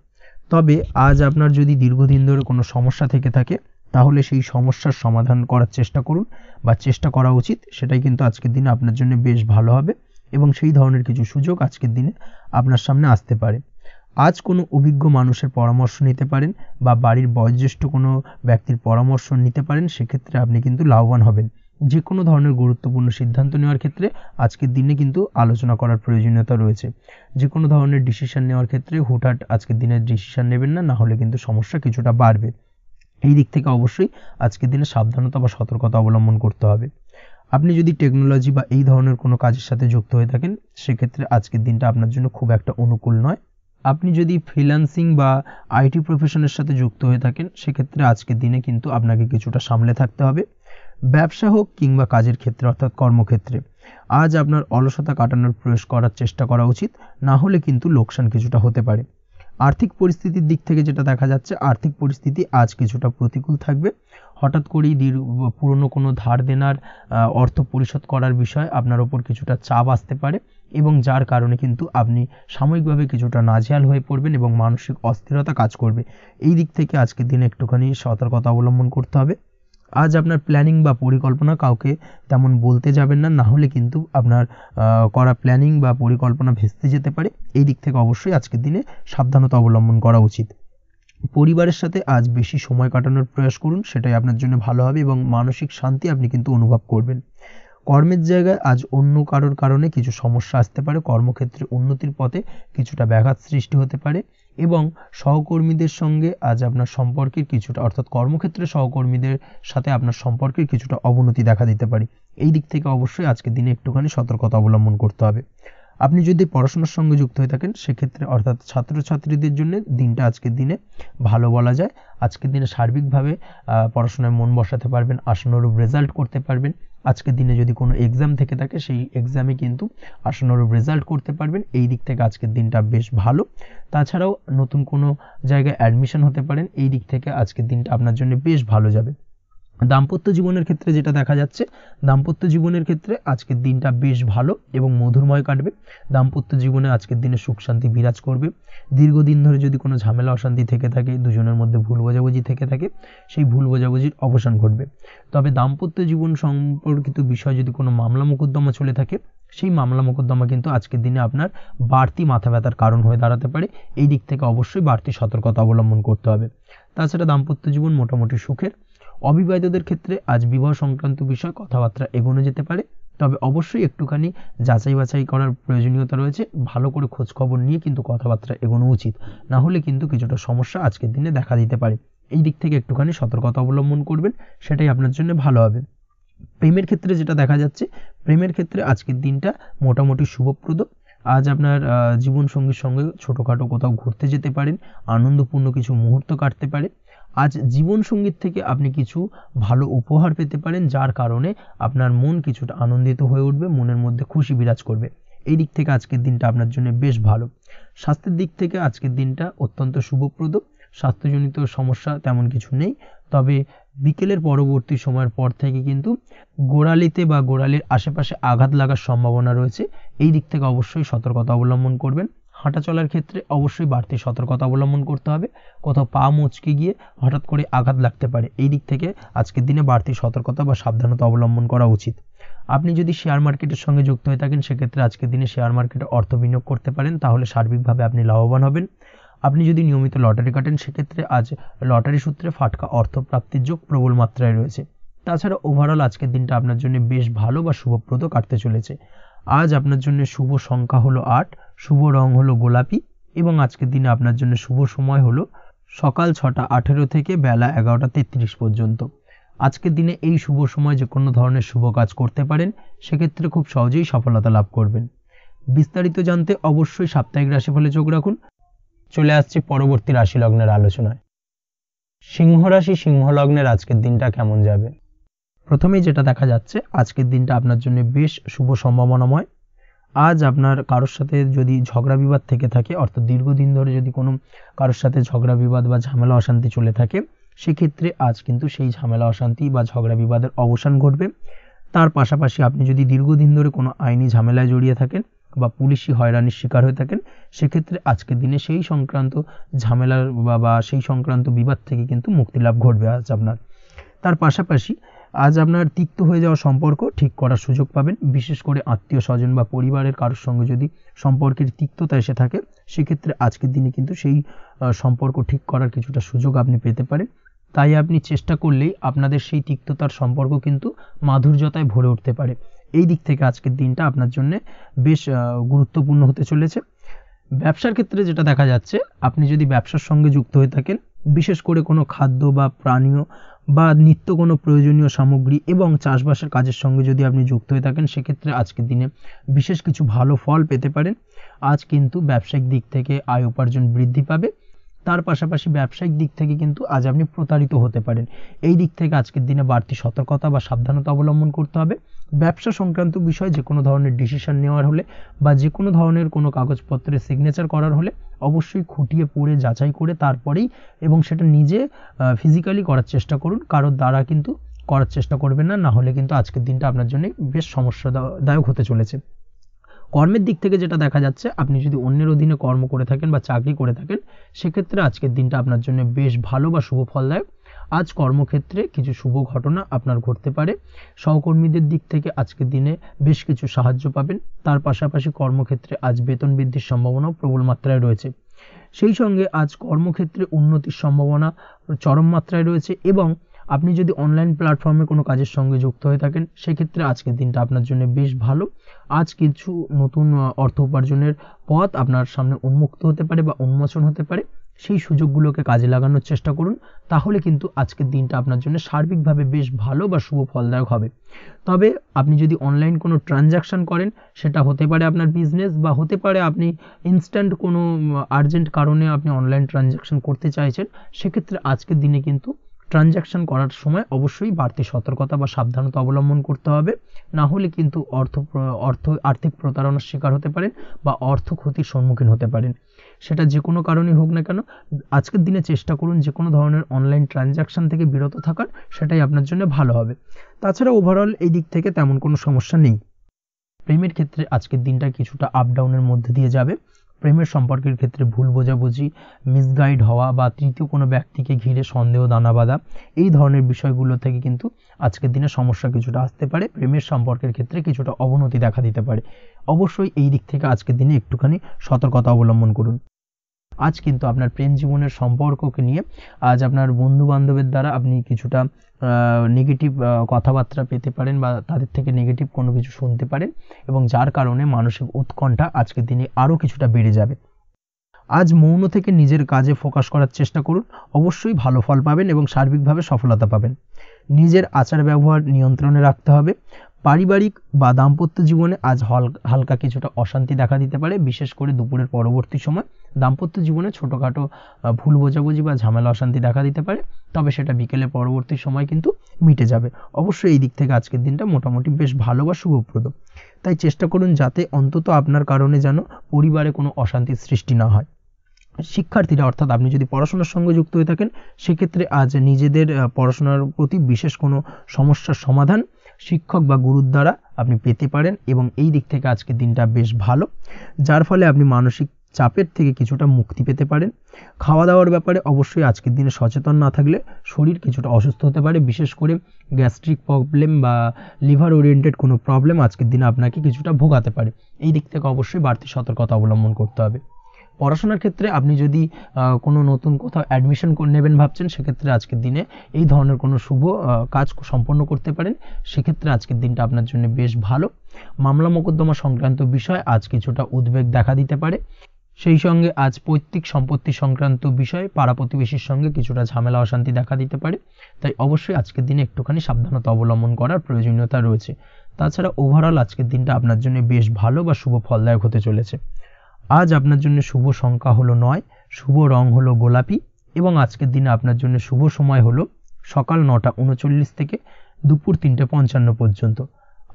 তবে আজ আপনার যদি দীর্ঘদিন ধরে কোনো সমস্যা থেকে থাকে, তাহলে সেই সমস্যার সমাধান করার চেষ্টা করুন বা চেষ্টা করা উচিত। সেটাই কিন্তু আজকের দিনে আপনার জন্য বেশ ভালো হবে এবং সেই ধরনের কিছু সুযোগ আজকের দিনে আপনার সামনে আসতে পারে। আজ কোনো অভিজ্ঞ মানুষের পরামর্শ নিতে পারেন বা বাড়ির বয়োজ্যেষ্ঠ কোনো ব্যক্তির পরামর্শ নিতে পারেন, সেক্ষেত্রে আপনি কিন্তু লাভবান হবেন। যে কোনো ধরনের গুরুত্বপূর্ণ সিদ্ধান্ত নেওয়ার ক্ষেত্রে আজকের দিনে কিন্তু আলোচনা করার প্রয়োজনীয়তা রয়েছে। যে কোনো ধরনের ডিসিশন নেওয়ার ক্ষেত্রে হুটহাট আজকের দিনে ডিসিশন নেবেন না, হলে কিন্তু সমস্যা কিছুটা বাড়বে। এই দিক থেকে অবশ্যই আজকের দিনে সাবধানতা বা সতর্কতা অবলম্বন করতে হবে। আপনি যদি টেকনোলজি বা এই ধরনের কোনো কাজের সাথে যুক্ত হয়ে থাকেন সেক্ষেত্রে আজকের দিনটা আপনার জন্য খুব একটা অনুকূল নয়। আপনি যদি ফ্রিল্যান্সিং বা আইটি প্রফেশনের সাথে যুক্ত হয়ে থাকেন সেক্ষেত্রে আজকের দিনে কিন্তু আপনাকে কিছুটা সামলে থাকতে হবে। ব্যবসা হোক কিংবা কাজের ক্ষেত্রে অর্থাৎ কর্মক্ষেত্রে আজ আপনার অলসতা কাটানোর প্রয়াস করার চেষ্টা করা উচিত, না হলে কিন্তু লোকসান কিছুটা হতে পারে। আর্থিক পরিস্থিতির দিক থেকে যেটা দেখা যাচ্ছে আর্থিক পরিস্থিতি আজ কিছুটা প্রতিকূল থাকবে। হঠাৎ করেই পুরনো কোনো ধার দেনার অর্থ পরিশোধ করার বিষয়ে আপনার ওপর কিছুটা চাপ আসতে পারে এবং যার কারণে কিন্তু আপনি সাময়িকভাবে কিছুটা নাজেহাল হয়ে পড়বেন এবং মানসিক অস্থিরতা কাজ করবে। এই দিক থেকে আজকের দিনে একটুখানি সতর্কতা অবলম্বন করতে হবে। আজ আপনার প্ল্যানিং বা পরিকল্পনা কাউকে তেমন বলতে যাবেন না, না হলে কিন্তু আপনার করা প্ল্যানিং বা পরিকল্পনা ভেস্তে যেতে পারে। এই দিক থেকে অবশ্যই আজকের দিনে সাবধানতা অবলম্বন করা উচিত। পরিবারের সাথে আজ বেশি সময় কাটানোর প্রয়াস করুন, সেটাই আপনার জন্য ভালো হবে এবং মানসিক শান্তি আপনি কিন্তু অনুভব করবেন। কর্মের জায়গায় আজ অন্য কারোর কারণে কিছু সমস্যা আসতে পারে, কর্মক্ষেত্রে উন্নতির পথে কিছুটা ব্যাঘাত সৃষ্টি হতে পারে এবং সহকর্মীদের সঙ্গে আজ আপনার সম্পর্কের কিছুটা অর্থাৎ কর্মক্ষেত্রে সহকর্মীদের সাথে আপনার সম্পর্কের কিছুটা অবনতি দেখা দিতে পারে। এই দিক থেকে অবশ্যই আজকের দিনে একটুখানি সতর্কতা অবলম্বন করতে হবে। আপনি যদি পড়াশোনার সঙ্গে যুক্ত হয়ে থাকেন সেক্ষেত্রে অর্থাৎ ছাত্রছাত্রীদের জন্য দিনটা আজকের দিনে ভালো বলা যায়। আজকের দিনে সার্বিকভাবে পড়াশোনায় মন বসাতে পারবেন, আশানুরূপ রেজাল্ট করতে পারবেন। আজকের দিনে যদি কোনো এক্সাম থেকে থাকে সেই এক্সামে কিন্তু আশানুরূপ রেজাল্ট করতে পারবেন। এই দিক থেকে আজকের দিনটা বেশ ভালো। তাছাড়াও নতুন কোনো জায়গায় অ্যাডমিশন হতে পারেন, এই দিক থেকে আজকের দিনটা আপনার জন্য বেশ ভালো যাবে। দাম্পত্য জীবনের ক্ষেত্রে যেটা দেখা যাচ্ছে দাম্পত্য জীবনের ক্ষেত্রে আজকের দিনটা বেশ ভালো এবং মধুরময় কাটবে। দাম্পত্য জীবনে আজকের দিনে সুখ শান্তি বিরাজ করবে। দীর্ঘদিন ধরে যদি কোনো ঝামেলা অশান্তি থেকে থাকে, দুজনের মধ্যে ভুল বোঝাবুঝি থেকে থাকে, সেই ভুল বোঝাবুঝির অবসান ঘটবে। তবে দাম্পত্য জীবন সম্পর্কিত বিষয় যদি কোনো মামলা মোকদ্দমা চলে থাকে সেই মামলা মোকদ্দমা কিন্তু আজকের দিনে আপনার বাড়তি মাথা ব্যথার কারণ হয়ে দাঁড়াতে পারে। এই দিক থেকে অবশ্যই বাড়তি সতর্কতা অবলম্বন করতে হবে। তাছাড়া দাম্পত্য জীবন মোটামুটি সুখের। অবিবাহিতদের ক্ষেত্রে আজ বিবাহ সংক্রান্ত বিষয় কথাবার্তা এগোনো যেতে পারে, তবে অবশ্যই একটুখানি যাচাই বাছাই করার প্রয়োজনীয়তা রয়েছে। ভালো করে খোঁজ খবর নিয়ে কিন্তু কথাবার্তা এগোনো উচিত, না হলে কিন্তু কিছুটা সমস্যা আজকের দিনে দেখা দিতে পারে। এই দিক থেকে একটুখানি সতর্কতা অবলম্বন করবেন, সেটাই আপনার জন্য ভালো হবে। প্রেমের ক্ষেত্রে যেটা দেখা যাচ্ছে প্রেমের ক্ষেত্রে আজকের দিনটা মোটামুটি শুভপ্রদ। আজ আপনার জীবনসঙ্গীর সঙ্গে ছোটোখাটো কোথাও ঘুরতে যেতে পারেন, আনন্দপূর্ণ কিছু মুহূর্ত কাটতে পারে। আজ জীবনসঙ্গীর থেকে আপনি কিছু ভালো উপহার পেতে পারেন, যার কারণে আপনার মন কিছুটা আনন্দিত হয়ে উঠবে, মনের মধ্যে খুশি বিরাজ করবে। এই দিক থেকে আজকের দিনটা আপনার জন্য বেশ ভালো। স্বাস্থ্যের দিক থেকে আজকের দিনটা অত্যন্ত শুভপ্রদ। স্বাস্থ্যজনিত সমস্যা তেমন কিছু নেই, তবে বিকেলের পরবর্তী সময়ের পর থেকে কিন্তু গোড়ালিতে বা গোড়ালির আশেপাশে আঘাত লাগার সম্ভাবনা রয়েছে। এই দিক থেকে অবশ্যই সতর্কতা অবলম্বন করবেন। হাঁটা চলার ক্ষেত্রে অবশ্যই বাড়তি সতর্কতা অবলম্বন করতে হবে, কোথাও পা মুচকে গিয়ে হঠাৎ করে আঘাত লাগতে পারে। এই দিক থেকে আজকের দিনে বাড়তি সতর্কতা বা সাবধানতা অবলম্বন করা উচিত। আপনি যদি শেয়ার মার্কেটের সঙ্গে যুক্ত হয়ে থাকেন সেক্ষেত্রে আজকের দিনে শেয়ার মার্কেটে অর্থ বিনিয়োগ করতে পারেন, তাহলে সার্বিকভাবে আপনি লাভবান হবেন। আপনি যদি নিয়মিত লটারি কাটেন সেক্ষেত্রে আজ লটারি সূত্রে ফাটকা অর্থ প্রাপ্তির যোগ প্রবল মাত্রায় রয়েছে। তাছাড়া ওভারঅল আজকের দিনটা আপনার জন্য বেশ ভালো বা শুভপ্রদ কাটতে চলেছে। আজ আপনার জন্য শুভ সংখ্যা হলো 8, শুভ রং হলো গোলাপি এবং আজকের দিনে আপনার জন্য শুভ সময় হলো সকাল 6:18 থেকে বেলা 11:33 পর্যন্ত। আজকের দিনে এই শুভ সময় যে কোনো ধরনের শুভ কাজ করতে পারেন, সেক্ষেত্রে খুব সহজেই সফলতা লাভ করবেন। বিস্তারিত জানতে অবশ্যই সাপ্তাহিক রাশিফলে চোখ রাখুন। চলে আসছি পরবর্তী রাশি লগ্নের আলোচনায়। সিংহ রাশি সিংহ লগ্নের আজকের দিনটা কেমন যাবে? প্রথমেই যেটা দেখা যাচ্ছে আজকের দিনটা আপনার জন্য বেশ শুভ সম্ভাবনাময়। আজ আপনার কারোর সাথে যদি ঝগড়া বিবাদ থেকে থাকে, অর্থাৎ দীর্ঘদিন ধরে যদি কোনো কারোর সাথে ঝগড়া বিবাদ বা ঝামেলা অশান্তি চলে থাকে, সেক্ষেত্রে আজ কিন্তু সেই ঝামেলা অশান্তি বা ঝগড়া বিবাদের অবসান ঘটবে। তার পাশাপাশি আপনি যদি দীর্ঘদিন ধরে কোনো আইনি ঝামেলায় জড়িয়ে থাকেন বা পুলিশি হয়রানির শিকার হয়ে থাকেন, সেক্ষেত্রে আজকের দিনে সেই সংক্রান্ত ঝামেলার বা সেই সংক্রান্ত বিবাদ থেকে কিন্তু মুক্তি লাভ ঘটবে আজ আপনার। তার পাশাপাশি আজ আপনার তিক্ত হয়ে যাওয়া সম্পর্ক ঠিক করার সুযোগ পাবেন। বিশেষ করে আত্মীয় স্বজন বা পরিবারের কারোর সঙ্গে যদি সম্পর্কের তিক্ততা এসে থাকে, সেক্ষেত্রে আজকের দিনে কিন্তু সেই সম্পর্ক ঠিক করার কিছুটা সুযোগ আপনি পেতে পারেন। তাই আপনি চেষ্টা করলেই আপনাদের সেই তিক্ততার সম্পর্ক কিন্তু মাধুর্যতায় ভরে উঠতে পারে। এই দিক থেকে আজকের দিনটা আপনার জন্য বেশ গুরুত্বপূর্ণ হতে চলেছে। ব্যবসার ক্ষেত্রে যেটা দেখা যাচ্ছে, আপনি যদি ব্যবসার সঙ্গে যুক্ত হয়ে থাকেন, বিশেষ করে কোনো খাদ্য বা পানীয় বা নিত্য কোনো প্রয়োজনীয় সামগ্রী এবং চাষবাসের কাজের সঙ্গে যদি আপনি যুক্ত হয়ে থাকেন, সেক্ষেত্রে আজকের দিনে বিশেষ কিছু ভালো ফল পেতে পারেন। আজ কিন্তু ব্যবসায়িক দিক থেকে আয় উপার্জন বৃদ্ধি পাবে। তার পাশাপাশি ব্যবসায়িক দিক থেকে কিন্তু আজ আপনি প্রতারিত হতে পারেন। এই দিক থেকে আজকের দিনে বাড়তি সতর্কতা বা সাবধানতা অবলম্বন করতে হবে। ব্যবসা সংক্রান্ত বিষয় যে কোনো ধরনের ডিসিশন নেওয়ার হলে বা যে কোনো ধরনের কোনো কাগজপত্রে সিগনেচার করার হলে অবশ্যই খুঁটিয়ে পড়ে যাচাই করে তারপরেই, এবং সেটা নিজে ফিজিক্যালি করার চেষ্টা করুন, কারোর দ্বারা কিন্তু করার চেষ্টা করবেন না, না হলে কিন্তু আজকের দিনটা আপনার জন্য বেশ সমস্যাদায়ক হতে চলেছে। কর্মের দিক থেকে যেটা দেখা যাচ্ছে, আপনি যদি অন্যের অধীনে কর্ম করে থাকেন বা চাকরি করে থাকেন, সেক্ষেত্রে আজকের দিনটা আপনার জন্য বেশ ভালো বা শুভ ফলদায়ক। আজ কর্মক্ষেত্রে কিছু শুভ ঘটনা আপনার ঘটতে পারে। সহকর্মীদের দিক থেকে আজকের দিনে বেশ কিছু সাহায্য পাবেন। তার পাশাপাশি কর্মক্ষেত্রে আজ বেতন বৃদ্ধির সম্ভাবনাও প্রবল মাত্রায় রয়েছে। সেই সঙ্গে আজ কর্মক্ষেত্রে উন্নতির সম্ভাবনা চরম মাত্রায় রয়েছে, এবং আপনি যদি অনলাইন প্ল্যাটফর্মে কোনো কাজের সঙ্গে যুক্ত হয়ে থাকেন, সেক্ষেত্রে আজকের দিনটা আপনার জন্য বেশ ভালো। আজ কিছু নতুন অর্থ উপার্জনের পথ আপনার সামনে উন্মুক্ত হতে পারে বা উন্মোচন হতে পারে। সেই সুযোগগুলোকে কাজে লাগানোর চেষ্টা করুন, তাহলে কিন্তু আজকের দিনটা আপনার জন্য সার্বিকভাবে বেশ ভালো বা শুভ ফলদায়ক হবে। তবে আপনি যদি অনলাইন কোনো ট্রানজ্যাকশন করেন, সেটা হতে পারে আপনার বিজনেস, বা হতে পারে আপনি ইনস্ট্যান্ট কোনো আর্জেন্ট কারণে আপনি অনলাইন ট্রানজ্যাকশন করতে চাইছেন, সেক্ষেত্রে আজকের দিনে কিন্তু ট্রানজ্যাকশন করার সময় অবশ্যই বাড়তি সতর্কতা বা সাবধানতা অবলম্বন করতে হবে, না হলে কিন্তু আর্থিক প্রতারণার শিকার হতে পারেন বা অর্থ ক্ষতির সম্মুখীন হতে পারেন। সেটা যে কোনো কারণেই হোক না কেন, আজকের দিনে চেষ্টা করুন যে কোনো ধরনের অনলাইন ট্রানজ্যাকশন থেকে বিরত থাকার, সেটাই আপনার জন্য ভালো হবে। তাছাড়া ওভারঅল এই দিক থেকে তেমন কোনো সমস্যা নেই। প্রেমের ক্ষেত্রে আজকের দিনটা কিছুটা আপ ডাউনের মধ্যে দিয়ে যাবে। প্রেমের সম্পর্কের ক্ষেত্রে ভুল বোঝাবুঝি, মিসগাইড হওয়া বা তৃতীয় কোনো ব্যক্তিকে ঘিরে সন্দেহ দানা বাঁধা, এই ধরনের বিষয়গুলো থেকে কিন্তু আজকের দিনে সমস্যা কিছুটা আসতে পারে। প্রেমের সম্পর্কের ক্ষেত্রে কিছুটা অবনতি দেখা দিতে পারে। অবশ্যই এই দিক থেকে আজকের দিনে একটুখানি সতর্কতা অবলম্বন করুন। আজ কিন্তু আপনার প্রেম জীবনের সম্পর্ককে নিয়ে আজ আপনার বন্ধু বান্ধবের দ্বারা আপনি কিছুটা নেগেটিভ কথাবার্তা পেতে পারেন বা তাদের থেকে নেগেটিভ কোনো কিছু শুনতে পারেন, এবং যার কারণে মানসিক উৎকণ্ঠা আজকের দিনে আরও কিছুটা বেড়ে যাবে। আজ মৌন থেকে নিজের কাজে ফোকাস করার চেষ্টা করুন, অবশ্যই ভালো ফল পাবেন এবং সার্বিকভাবে সফলতা পাবেন। নিজের আচার ব্যবহার নিয়ন্ত্রণে রাখতে হবে। পারিবারিক বা দাম্পত্য জীবনে আজ হালকা কিছুটা অশান্তি দেখা দিতে পারে, বিশেষ করে দুপুরের পরবর্তী সময় দাম্পত্য জীবনে ছোটোখাটো ভুল বোঝাবুঝি বা ঝামেলা অশান্তি দেখা দিতে পারে, তবে সেটা বিকেলের পরবর্তী সময় কিন্তু মিটে যাবে। অবশ্যই এই দিক থেকে আজকের দিনটা মোটামুটি বেশ ভালো বা শুভপ্রদ। তাই চেষ্টা করুন যাতে অন্তত আপনার কারণে যেন পরিবারে কোনো অশান্তির সৃষ্টি না হয়। শিক্ষার্থীরা, অর্থাৎ আপনি যদি পড়াশোনার সঙ্গে যুক্ত হয়ে থাকেন, সেক্ষেত্রে আজ নিজেদের পড়াশোনার প্রতি বিশেষ কোনো সমস্যার সমাধান শিক্ষক বা গুরুর দ্বারা আপনি পেতে পারেন, এবং এই দিক থেকে আজকের দিনটা বেশ ভালো, যার ফলে আপনি মানসিক চাপের থেকে কিছুটা মুক্তি পেতে পারেন। খাওয়া দাওয়ার ব্যাপারে অবশ্যই আজকের দিনে সচেতন না থাকলে শরীর কিছুটা অসুস্থ হতে পারে, বিশেষ করে গ্যাস্ট্রিক প্রবলেম বা লিভার ওরিয়েন্টেড কোনো প্রবলেম আজকের দিনে আপনাকে কিছুটা ভোগাতে পারে। এই দিক থেকে অবশ্যই বাড়তি সতর্কতা অবলম্বন করতে হবে। পড়াশোনার ক্ষেত্রে আপনি যদি কোনো নতুন কোথাও অ্যাডমিশন নেবেন ভাবছেন, সেক্ষেত্রে আজকের দিনে এই ধরনের কোনো শুভ কাজ সম্পন্ন করতে পারেন। সেক্ষেত্রে আজকের দিনটা আপনার জন্য বেশ ভালো। মামলা মোকদ্দমা সংক্রান্ত বিষয় আজ কিছুটা উদ্বেগ দেখা দিতে পারে। সেই সঙ্গে আজ পৈতৃক সম্পত্তি সংক্রান্ত বিষয়ে পাড়া প্রতিবেশীর সঙ্গে কিছুটা ঝামেলা অশান্তি দেখা দিতে পারে। তাই অবশ্যই আজকের দিনে একটুখানি সাবধানতা অবলম্বন করার প্রয়োজনীয়তা রয়েছে। তাছাড়া ওভারঅল আজকের দিনটা আপনার জন্য বেশ ভালো বা শুভ ফলদায়ক হতে চলেছে। আজ আপনার জন্য শুভ সংখ্যা হলো 9, শুভ রং হলো গোলাপি, এবং আজকের দিনে আপনার জন্য শুভ সময় হলো সকাল 9:39 থেকে দুপুর 3:55 পর্যন্ত।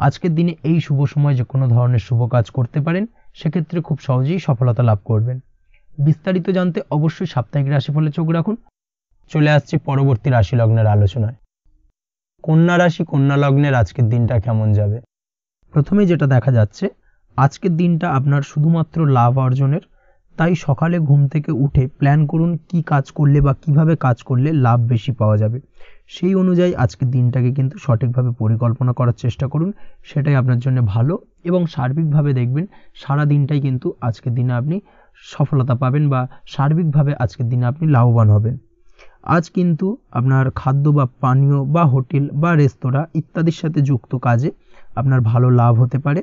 আজকের দিনে এই শুভ সময় যে কোনো ধরনের শুভ কাজ করতে পারেন, সেক্ষেত্রে খুব সহজেই সফলতা লাভ করবেন। বিস্তারিত জানতে অবশ্যই সাপ্তাহিক রাশিফলে চোখ রাখুন। চলে আসছে পরবর্তী রাশি লগ্নের আলোচনায়। কন্যা রাশি, কন্যা লগ্নের আজকের দিনটা কেমন যাবে? প্রথমেই যেটা দেখা যাচ্ছে, আজকের দিনটা আপনার শুধুমাত্র লাভ অর্জনের। তাই সকালে ঘুম থেকে উঠে প্ল্যান করুন কি কাজ করলে বা কিভাবে কাজ করলে লাভ বেশি পাওয়া যাবে। সেই অনুযায়ী আজকের দিনটাকে কিন্তু সঠিকভাবে পরিকল্পনা করার চেষ্টা করুন, সেটাই আপনার জন্য ভালো, এবং সার্বিকভাবে দেখবেন সারা দিনটাই কিন্তু আজকের দিনে আপনি সফলতা পাবেন বা সার্বিকভাবে আজকের দিনে আপনি লাভবান হবেন। আজ কিন্তু আপনার খাদ্য বা পানীয় বা হোটেল বা রেস্তোরাঁ ইত্যাদির সাথে যুক্ত কাজে আপনার ভালো লাভ হতে পারে।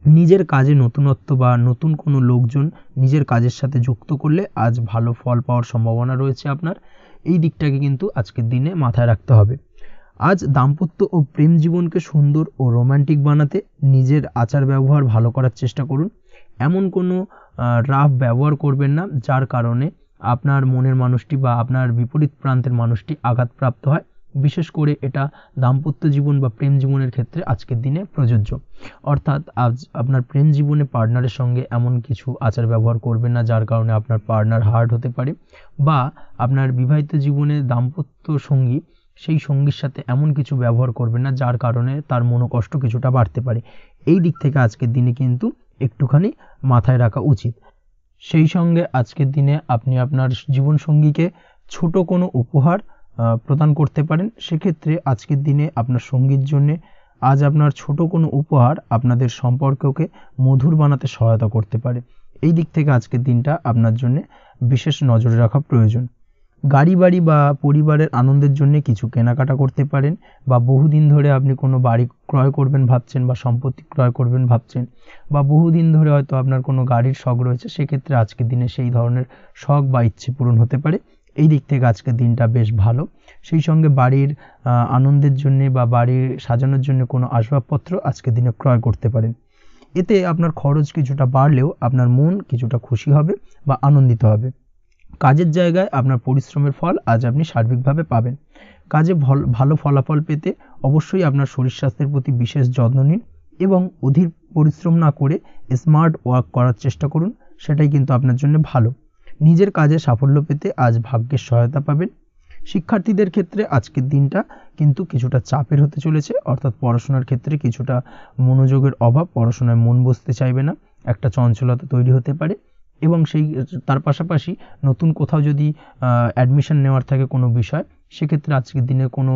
নিজের কাজে নতুনত্ব বা নতুন কোনো লোকজন নিজের কাজের সাথে যুক্ত করলে আজ ভালো ফল পাওয়ার সম্ভাবনা রয়েছে আপনার। এই দিকটাকে কিন্তু আজকের দিনে মাথায় রাখতে হবে। আজ দাম্পত্য ও প্রেম জীবনকে সুন্দর ও রোমান্টিক বানাতে নিজের আচার ব্যবহার ভালো করার চেষ্টা করুন। এমন কোনো রাফ ব্যবহার করবেন না যার কারণে আপনার মনের মানুষটি বা আপনার বিপরীত প্রান্তের মানুষটি আঘাতপ্রাপ্ত হয়। বিশেষ করে এটা দাম্পত্য জীবন বা প্রেম জীবনের ক্ষেত্রে আজকের দিনে প্রযোজ্য। অর্থাৎ আজ আপনার প্রেম জীবনে পার্টনারের সঙ্গে এমন কিছু আচার ব্যবহার করবেন না যার কারণে আপনার পার্টনার হার্ট হতে পারে, বা আপনার বিবাহিত জীবনে দাম্পত্য সঙ্গী সেই সঙ্গীর সাথে এমন কিছু ব্যবহার করবেন না যার কারণে তার মনোকষ্ট কিছুটা বাড়তে পারে। এই দিক থেকে আজকের দিনে কিন্তু একটুখানি মাথায় রাখা উচিত। সেই সঙ্গে আজকের দিনে আপনি আপনার জীবনসঙ্গীকে ছোট কোনো উপহার প্রদান করতে পারেন। সেক্ষেত্রে আজকের দিনে আপনার সঙ্গীর জন্যে আজ আপনার ছোট কোনো উপহার আপনাদের সম্পর্ককে মধুর বানাতে সহায়তা করতে পারে। এই দিক থেকে আজকের দিনটা আপনার জন্য বিশেষ নজরে রাখা প্রয়োজন। গাড়ি বাড়ি বা পরিবারের আনন্দের জন্য কিছু কেনাকাটা করতে পারেন, বা বহুদিন ধরে আপনি কোনো বাড়ি ক্রয় করবেন ভাবছেন বা সম্পত্তি ক্রয় করবেন ভাবছেন, বা বহুদিন ধরে হয়তো আপনার কোনো গাড়ির শখ রয়েছে, সেক্ষেত্রে আজকের দিনে সেই ধরনের শখ বা ইচ্ছে পূরণ হতে পারে। এই দিক থেকে আজকের দিনটা বেশ ভালো। সেই সঙ্গে বাড়ির আনন্দের জন্য বা বাড়ির সাজানোর জন্য কোনো আসবাবপত্র আজকের দিনে ক্রয় করতে পারেন। এতে আপনার খরচ কিছুটা বাড়লেও আপনার মন কিছুটা খুশি হবে বা আনন্দিত হবে। কাজের জায়গায় আপনার পরিশ্রমের ফল আজ আপনি সার্বিকভাবে পাবেন। কাজে ভালো ফলাফল পেতে অবশ্যই আপনার শরীর স্বাস্থ্যের প্রতি বিশেষ যত্ন নিন এবং অধীর পরিশ্রম না করে স্মার্ট ওয়ার্ক করার চেষ্টা করুন, সেটাই কিন্তু আপনার জন্য ভালো। নিজের কাজে সাফল্য পেতে আজ ভাগ্যের সহায়তা পাবেন। শিক্ষার্থীদের ক্ষেত্রে আজকের দিনটা কিন্তু কিছুটা চাপের হতে চলেছে, অর্থাৎ পড়াশোনার ক্ষেত্রে কিছুটা মনোযোগের অভাব, পড়াশোনায় মন বসতে চাইবে না, একটা চঞ্চলতা তৈরি হতে পারে। এবং তার পাশাপাশি নতুন কোথাও যদি অ্যাডমিশন নেওয়ার থাকে কোনো বিষয়, সেক্ষেত্রে আজকের দিনে কোনো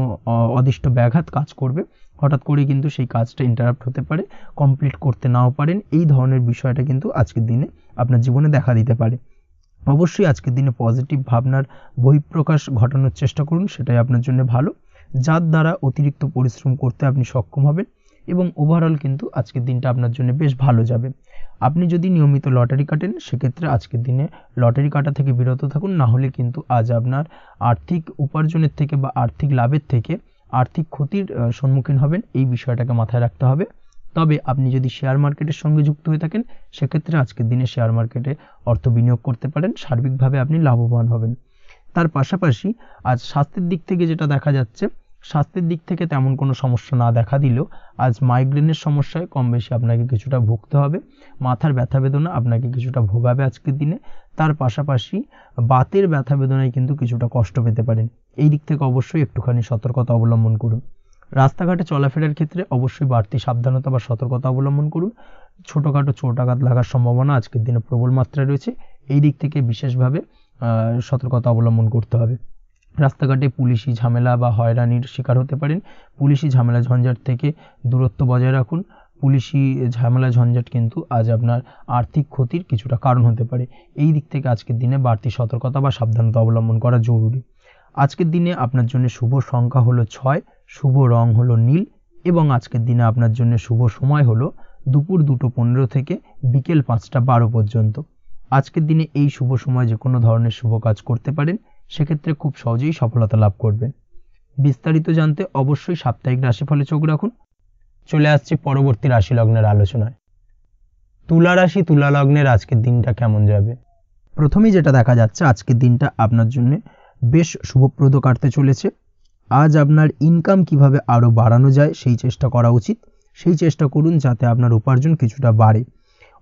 অদিষ্ট ব্যাঘাত কাজ করবে, হঠাৎ করে কিন্তু সেই কাজটা ইন্টারাপ্ট হতে পারে, কমপ্লিট করতে নাও পারেন। এই ধরনের বিষয়টা কিন্তু আজকের দিনে আপনার জীবনে দেখা দিতে পারে। অবশ্যই আজকের দিনে পজিটিভ ভাবনার বহিঃপ্রকাশ ঘটানোর চেষ্টা করুন, সেটাই আপনার জন্য ভালো, যার দ্বারা অতিরিক্ত পরিশ্রম করতে আপনি সক্ষম হবেন এবং ওভারঅল কিন্তু আজকের দিনটা আপনার জন্য বেশ ভালো যাবে। আপনি যদি নিয়মিত লটারি কাটেন, সেক্ষেত্রে আজকের দিনে লটারি কাটা থেকে বিরত থাকুন, না হলে কিন্তু আজ আপনার আর্থিক উপার্জনের থেকে বা আর্থিক লাভের থেকে আর্থিক ক্ষতির সম্মুখীন হবেন। এই বিষয়টাকে মাথায় রাখতে হবে। তবে আপনি যদি শেয়ার মার্কেটের সঙ্গে যুক্ত হয়ে থাকেন, সেক্ষেত্রে আজকের দিনে শেয়ার মার্কেটে অর্থ বিনিয়োগ করতে পারেন, সার্বিকভাবে আপনি লাভবান হবেন। তার পাশাপাশি আজ স্বাস্থ্যের দিক থেকে যেটা দেখা যাচ্ছে, স্বাস্থ্যের দিক থেকে তেমন কোনো সমস্যা না দেখা দিলেও আজ মাইগ্রেনের সমস্যায় কম বেশি আপনাকে কিছুটা ভুগতে হবে। মাথার ব্যথা বেদনা আপনাকে কিছুটা ভোগাবে আজকের দিনে। তার পাশাপাশি বাতের ব্যথা বেদনায় কিন্তু কিছুটা কষ্ট পেতে পারেন। এই দিক থেকে অবশ্যই একটুখানি সতর্কতা অবলম্বন করুন। রাস্তাঘাটে চলাফেরার ক্ষেত্রে অবশ্যই বাড়তি সাবধানতা বা সতর্কতা অবলম্বন করুন। ছোটোখাটো চোট আঘাত লাগার সম্ভাবনা আজকের দিনে প্রবল মাত্রায় রয়েছে। এই দিক থেকে বিশেষভাবে সতর্কতা অবলম্বন করতে হবে। রাস্তাঘাটে পুলিশি ঝামেলা বা হয়রানির শিকার হতে পারেন। পুলিশি ঝামেলা ঝঞ্ঝাট থেকে দূরত্ব বজায় রাখুন। পুলিশি ঝামেলা ঝঞ্ঝাট কিন্তু আজ আপনার আর্থিক ক্ষতির কিছুটা কারণ হতে পারে। এই দিক থেকে আজকের দিনে বাড়তি সতর্কতা বা সাবধানতা অবলম্বন করা জরুরি। আজকের দিনে আপনার জন্য শুভ সংখ্যা হলো 6, শুভ রং হলো নীল এবং আজকের দিনে আপনার জন্য শুভ সময় হলো দুপুর 2:15 থেকে বিকেল 5:12 পর্যন্ত। আজকের দিনে এই শুভ সময় যে কোনো ধরনের শুভ কাজ করতে পারেন, সেক্ষেত্রে খুব সহজেই সফলতা লাভ করবেন। বিস্তারিত জানতে অবশ্যই সাপ্তাহিক রাশিফলে চোখ রাখুন। চলে আসছি পরবর্তী রাশি লগ্নের আলোচনায়। তুলা রাশি, তুলা লগ্নের আজকের দিনটা কেমন যাবে? প্রথমেই যেটা দেখা যাচ্ছে, আজকের দিনটা আপনার জন্য বেশ শুভপ্রদ কাটতে চলেছে। আজ আপনার ইনকাম কিভাবে আরও বাড়ানো যায় সেই চেষ্টা করা উচিত। সেই চেষ্টা করুন যাতে আপনার উপার্জন কিছুটা বাড়ে।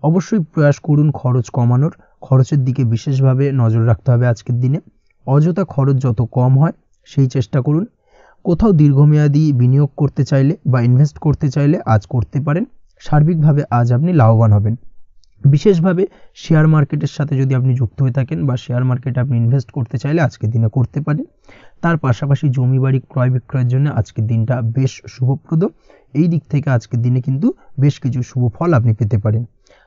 অবশ্যই প্রয়াস করুন খরচ কমানোর, খরচের দিকে বিশেষভাবে নজর রাখতে হবে আজকের দিনে। অযথা খরচ যত কম হয় সেই চেষ্টা করুন। কোথাও দীর্ঘমেয়াদী বিনিয়োগ করতে চাইলে বা ইনভেস্ট করতে চাইলে আজ করতে পারেন। সার্বিকভাবে আজ আপনি লাভবান হবেন। বিশেষভাবে শেয়ার মার্কেটের সাথে যদি আপনি যুক্ত হয়ে থাকেন বা শেয়ার মার্কেটে আপনি ইনভেস্ট করতে চাইলে আজকের দিনে করতে পারেন। তার পাশাপাশি জমি বাড়ি ক্রয় বিক্রয়ের জন্য আজকের দিনটা বেশ শুভপ্রদ। এই দিক থেকে আজকের দিনে কিন্তু বেশ কিছু শুভ ফল আপনি পেতে পারেন।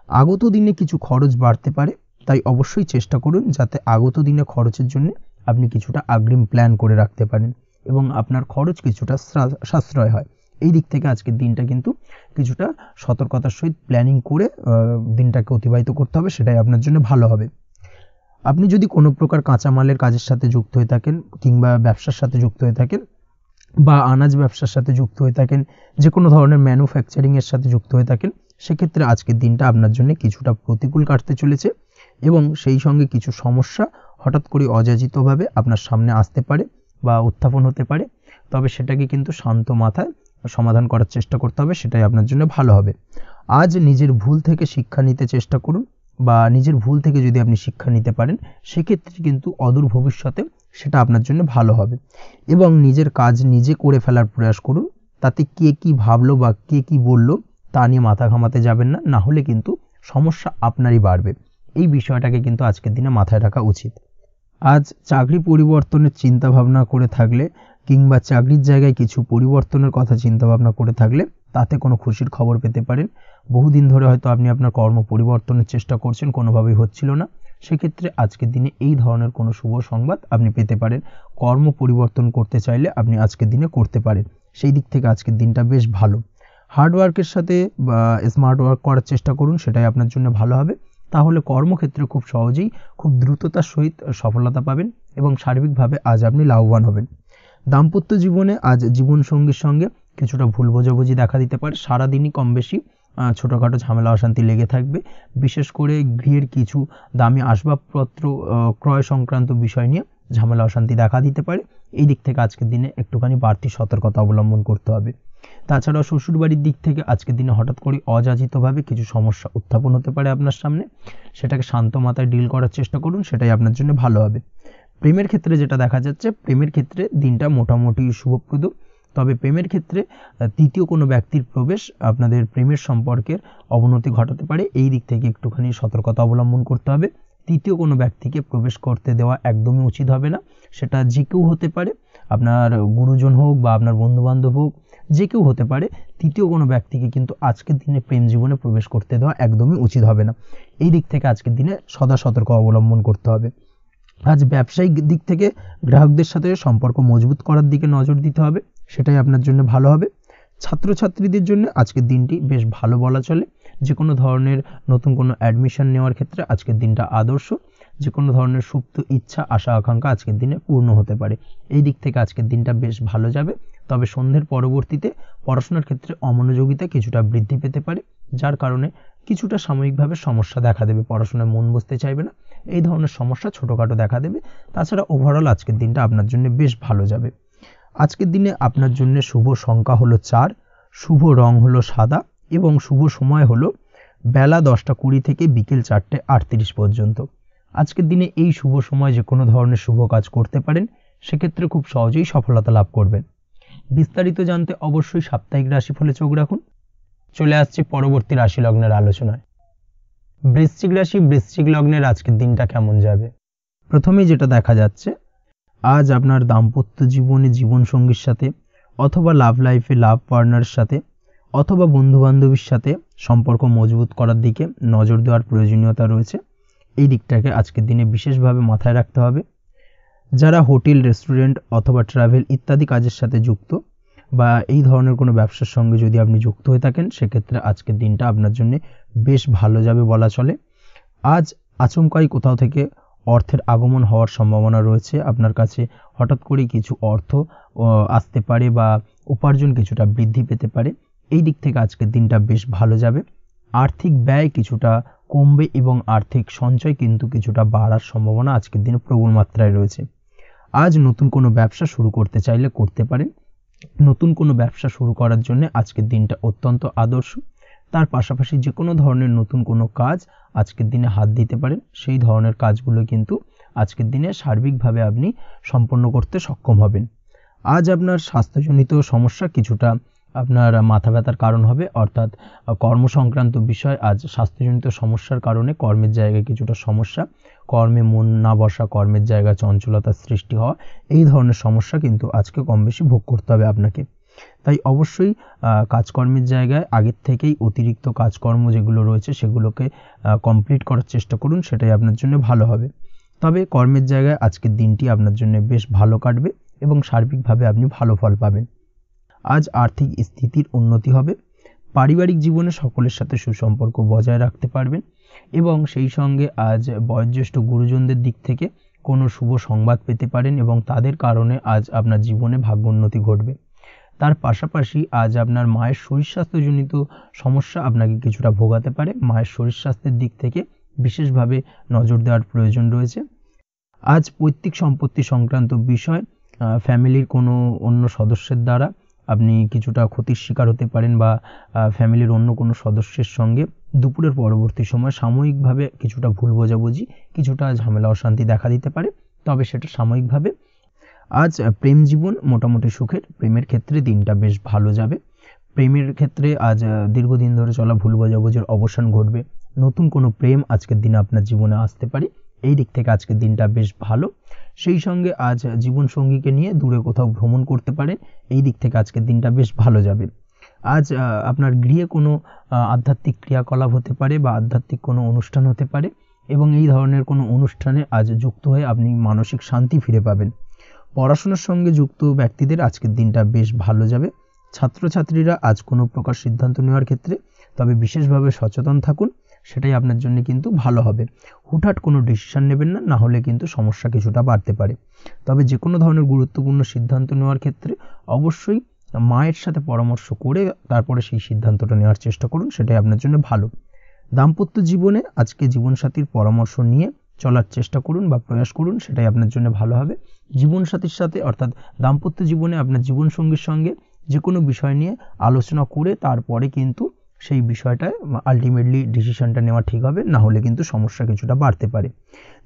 আগত দিনে কিছু খরচ বাড়তে পারে, তাই অবশ্যই চেষ্টা করুন যাতে আগত দিনে খরচের জন্য আপনি কিছুটা অগ্রিম প্ল্যান করে রাখতে পারেন এবং আপনার খরচ কিছুটা সাশ্রয় হয়। এই দিক থেকে আজকের দিনটা কিন্তু কিছুটা সতর্কতার সহিত প্ল্যানিং করে দিনটাকে অতিবাহিত করতে হবে, সেটাই আপনার জন্য ভালো হবে। আপনি যদি কোনো প্রকার কাঁচামালের কাজের সাথে যুক্ত হয়ে থাকেন কিংবা ব্যবসার সাথে যুক্ত হয়ে থাকেন বা আনাজ ব্যবসার সাথে যুক্ত হয়ে থাকেন, যে কোনো ধরনের ম্যানুফ্যাকচারিংয়ের সাথে যুক্ত হয়ে থাকেন, সেক্ষেত্রে আজকের দিনটা আপনার জন্য কিছুটা প্রতিকূল কাটতে চলেছে এবং সেই সঙ্গে কিছু সমস্যা হঠাৎ করে অযাচিতভাবে আপনার সামনে আসতে পারে বা উত্থাপন হতে পারে। তবে সেটাকে কিন্তু শান্ত মাথায় সমাধান করার চেষ্টা করতে হবে, সেটাই আপনার জন্য ভালো হবে। আজ নিজের ভুল থেকে শিক্ষা নিতে চেষ্টা করুন, বা নিজের ভুল থেকে যদি আপনি শিক্ষা নিতে পারেন সেক্ষেত্রে কিন্তু অদূর ভবিষ্যতে সেটা আপনার জন্য ভালো হবে। এবং নিজের কাজ নিজে করে ফেলার প্রয়াস করুন, তাতে কে কি ভাবলো বা কে কি বললো তা নিয়ে মাথা ঘামাতে যাবেন না, না হলে কিন্তু সমস্যা আপনারই বাড়বে। এই বিষয়টাকে কিন্তু আজকের দিনে মাথায় রাখা উচিত। আজ চাকরি পরিবর্তনের চিন্তা ভাবনা করে থাকলে কিংবা চাকরির জায়গায় কিছু পরিবর্তনের কথা চিন্তা ভাবনা করে থাকলে তাতে কোনো খুশির খবর পেতে পারেন। বহুদিন ধরে হয়তো আপনি আপনার কর্ম পরিবর্তনের চেষ্টা করছেন, কোনোভাবেই হচ্ছিল না, সেক্ষেত্রে আজকের দিনে এই ধরনের কোনো শুভ সংবাদ আপনি পেতে পারেন। কর্ম পরিবর্তন করতে চাইলে আপনি আজকের দিনে করতে পারেন, সেই দিক থেকে আজকের দিনটা বেশ ভালো। হার্ডওয়ার্কের সাথে বা স্মার্ট ওয়ার্ক করার চেষ্টা করুন, সেটাই আপনার জন্য ভালো হবে। তাহলে কর্মক্ষেত্রে খুব সহজেই খুব দ্রুততার সহিত সফলতা পাবেন এবং সার্বিকভাবে আজ আপনি লাভবান হবেন। দাম্পত্য জীবনে আজ জীবনসঙ্গীর সঙ্গে কিছুটা ভুল বোঝাবুঝি দেখা দিতে পারে। সারাদিনই কম বেশি ছোটোখাটো ঝামেলা অশান্তি লেগে থাকবে। বিশেষ করে গৃহের কিছু দামি আসবাবপত্র ক্রয় সংক্রান্ত বিষয় নিয়ে ঝামেলা অশান্তি দেখা দিতে পারে। এই দিক থেকে আজকের দিনে একটুখানি বাড়তি সতর্কতা অবলম্বন করতে হবে। তাছাড়াও শ্বশুরবাড়ির দিক থেকে আজকের দিনে হঠাৎ করে অযাচিতভাবে কিছু সমস্যা উত্থাপন হতে পারে আপনার সামনে, সেটাকে শান্ত মাথায় ডিল করার চেষ্টা করুন, সেটাই আপনার জন্য ভালো হবে। প্রেমের ক্ষেত্রে যেটা দেখা যাচ্ছে, প্রেমের ক্ষেত্রে দিনটা মোটামুটি শুভপ্রদ। তবে প্রেমের ক্ষেত্রে তৃতীয় কোনো ব্যক্তির প্রবেশ আপনাদের প্রেমের সম্পর্কের অবনতি ঘটাতে পারে, এই দিক থেকে একটুখানি সতর্কতা অবলম্বন করতে হবে। তৃতীয় কোনো ব্যক্তিকে প্রবেশ করতে দেওয়া একদমই উচিত হবে না। সেটা যে কেউ হতে পারে, আপনার গুরুজন হোক বা আপনার বন্ধুবান্ধব হোক, যে কেউ হতে পারে। তৃতীয় কোনো ব্যক্তিকে কিন্তু আজকের দিনে প্রেম জীবনে প্রবেশ করতে দেওয়া একদমই উচিত হবে না। এই দিক থেকে আজকের দিনে সদা সতর্ক অবলম্বন করতে হবে। আজ ব্যবসায়িক দিক থেকে গ্রাহকদের সাথে সম্পর্ক মজবুত করার দিকে নজর দিতে হবে, সেটাই আপনার জন্য ভালো হবে। ছাত্রছাত্রীদের জন্য আজকের দিনটি বেশ ভালো বলা চলে। যে কোনো ধরনের নতুন কোনো অ্যাডমিশন নেওয়ার ক্ষেত্রে আজকের দিনটা আদর্শ। যে কোনো ধরনের সুপ্ত ইচ্ছা আশা আকাঙ্ক্ষা আজকের দিনে পূর্ণ হতে পারে, এই দিক থেকে আজকের দিনটা বেশ ভালো যাবে। তবে সন্ধ্যের পরবর্তীতে পড়াশোনার ক্ষেত্রে অমনোযোগিতা কিছুটা বৃদ্ধি পেতে পারে, যার কারণে কিছুটা সাময়িকভাবে সমস্যা দেখা দেবে, পড়াশোনায় মন বসতে চাইবে না, এই ধরনের সমস্যা ছোটোখাটো দেখা দেবে। তাছাড়া ওভারঅল আজকের দিনটা আপনার জন্য বেশ ভালো যাবে। আজকের দিনে আপনার জন্য শুভ সংখ্যা হলো 4, শুভ রং হলো সাদা এবং শুভ সময় হলো বেলা 10:20 থেকে বিকেল 4:38 পর্যন্ত। আজকের দিনে এই শুভ সময় যে কোনো ধরনের শুভ কাজ করতে পারেন, সেক্ষেত্রে খুব সহজেই সফলতা লাভ করবেন। বিস্তারিত জানতে অবশ্যই সাপ্তাহিক রাশিফলে চোখ রাখুন। চলে আসছে পরবর্তী রাশি লগ্নের আলোচনায়। বৃশ্চিক রাশি, বৃশ্চিক লগ্নের আজকের দিনটা কেমন যাবে? প্রথমেই যেটা দেখা যাচ্ছে, আজ আপনার দাম্পত্য জীবনে জীবনসঙ্গীর সাথে অথবা লাভ লাইফে লাভ পার্টনারের সাথে অথবা বন্ধুবান্ধবীর সাথে সম্পর্ক মজবুত করার দিকে নজর দেওয়ার প্রয়োজনীয়তা রয়েছে। এই দিকটাকে আজকের দিনে বিশেষভাবে মাথায় রাখতে হবে। যারা হোটেল, রেস্টুরেন্ট অথবা ট্রাভেল ইত্যাদি কাজের সাথে যুক্ত বা এই ধরনের কোনো ব্যবসার সঙ্গে যদি আপনি যুক্ত হয়ে থাকেন, সেক্ষেত্রে আজকের দিনটা আপনার জন্য বেশ ভালো যাবে বলা চলে। আজ আচমকাই কোথাও থেকে অর্থের আগমন হওয়ার সম্ভাবনা রয়েছে। আপনার কাছে হঠাৎ করেই কিছু অর্থ আসতে পারে বা উপার্জন কিছুটা বৃদ্ধি পেতে পারে, এই দিক থেকে আজকের দিনটা বেশ ভালো যাবে। আর্থিক ব্যয় কিছুটা কমবে এবং আর্থিক সঞ্চয় কিন্তু কিছুটা বাড়ার সম্ভাবনা আজকের দিনে প্রবল মাত্রায় রয়েছে। আজ নতুন কোনো ব্যবসা শুরু করতে চাইলে করতে পারেন। নতুন কোনো ব্যবসা শুরু করার জন্য আজকের দিনটা অত্যন্ত আদর্শ। তার পাশাপাশি যে কোনো ধরনের নতুন কোনো কাজ আজকের দিনে হাত দিতে পারেন, সেই ধরনের কাজগুলো কিন্তু আজকের দিনে সার্বিকভাবে আপনি সম্পন্ন করতে সক্ষম হবেন। আজ আপনার স্বাস্থ্যজনিত সমস্যা কিছুটা আপনার মাথা ব্যথার কারণ হবে, অর্থাৎ কর্মসংক্রান্ত বিষয়। আজ স্বাস্থ্যজনিত সমস্যার কারণে কর্মের জায়গায় কিছুটা সমস্যা, কর্মে মন না বসা, কর্মের জায়গায় চঞ্চলতার সৃষ্টি হওয়া, এই ধরনের সমস্যা কিন্তু আজকে কম বেশি ভোগ করতে হবে আপনাকে। তাই অবশ্যই কাজকর্মের জায়গায় আগের থেকেই অতিরিক্ত কাজকর্ম যেগুলো রয়েছে সেগুলোকে কমপ্লিট করার চেষ্টা করুন, সেটাই আপনার জন্য ভালো হবে। তবে কর্মের জায়গায় আজকের দিনটি আপনার জন্য বেশ ভালো কাটবে এবং সার্বিকভাবে আপনি ভালো ফল পাবেন। আজ আর্থিক স্থিতির উন্নতি হবে। পারিবারিক জীবনে সকলের সাথে সুসম্পর্ক বজায় রাখতে পারবেন। এবং সেই সঙ্গে আজ বয়োজ্যেষ্ঠ গুরুজনদের দিক থেকে কোনো শুভ সংবাদ পেতে পারেন এবং তাদের কারণে আজ আপনার জীবনে ভাগ্যোন্নতি ঘটবে। তার পাশাপাশি আজ আপনার মায়ের শরীর স্বাস্থ্যজনিত সমস্যা আপনাকে কিছুটা ভোগাতে পারে। মায়ের শরীর স্বাস্থ্যের দিক থেকে বিশেষভাবে নজর দেওয়ার প্রয়োজন রয়েছে। আজ পৈতৃক সম্পত্তি সংক্রান্ত বিষয় ফ্যামিলির কোনো অন্য সদস্যের দ্বারা আপনি কিছুটা ক্ষতির শিকার হতে পারেন বা ফ্যামিলির অন্য কোনো সদস্যের সঙ্গে দুপুরের পরবর্তী সময় সাময়িকভাবে কিছুটা ভুল বোঝাবুঝি, কিছুটা ঝামেলা অশান্তি দেখা দিতে পারে, তবে সেটা সাময়িকভাবে। আজ প্রেম জীবন মোটামুটি সুখের। প্রেমের ক্ষেত্রে দিনটা বেশ ভালো যাবে। প্রেমের ক্ষেত্রে আজ দীর্ঘদিন ধরে চলা ভুল বোঝাবুঝির অবসান ঘটবে। নতুন কোনো প্রেম আজকের দিনে আপনার জীবনে আসতে পারে। এই দিক থেকে আজকের দিনটা বেশ ভালো। সেই সঙ্গে আজ জীবনসঙ্গীকে নিয়ে দূরে কোথাও ভ্রমণ করতে পারে। এই দিক থেকে আজকের দিনটা বেশ ভালো যাবে। আজ আপনার গৃহে কোনো আধ্যাত্মিক ক্রিয়াকলাপ হতে পারে বা আধ্যাত্মিক কোনো অনুষ্ঠান হতে পারে এবং এই ধরনের কোনো অনুষ্ঠানে আজ যুক্ত হয়ে আপনি মানসিক শান্তি ফিরে পাবেন। পড়াশোনার সঙ্গে যুক্ত ব্যক্তিদের আজকের দিনটা বেশ ভালো যাবে। ছাত্রছাত্রীরা আজ কোনো প্রকার সিদ্ধান্ত নেওয়ার ক্ষেত্রে তবে বিশেষভাবে সচেতন থাকুন, সেটাই আপনার জন্য কিন্তু ভালো হবে। হুটহাট কোনো ডিসিশন নেবেন না, না হলে কিন্তু সমস্যা কিছুটা বাড়তে পারে। তবে যে কোনো ধরনের গুরুত্বপূর্ণ সিদ্ধান্ত নেওয়ার ক্ষেত্রে অবশ্যই মায়ের সাথে পরামর্শ করে তারপরে সেই সিদ্ধান্তটা নেওয়ার চেষ্টা করুন, সেটাই আপনার জন্য ভালো। দাম্পত্য জীবনে আজকে জীবনসাথীর পরামর্শ নিয়ে চলার চেষ্টা করুন বা প্রয়াস করুন, সেটাই আপনার জন্য ভালো হবে। জীবনসাথীর সাথে অর্থাৎ দাম্পত্য জীবনে আপনার জীবনসঙ্গীর সঙ্গে যে কোনো বিষয় নিয়ে আলোচনা করে তারপরে কিন্তু সেই বিষয়টায় আলটিমেটলি ডিসিশনটা নেওয়া ঠিক হবে, না হলে কিন্তু সমস্যা কিছুটা বাড়তে পারে।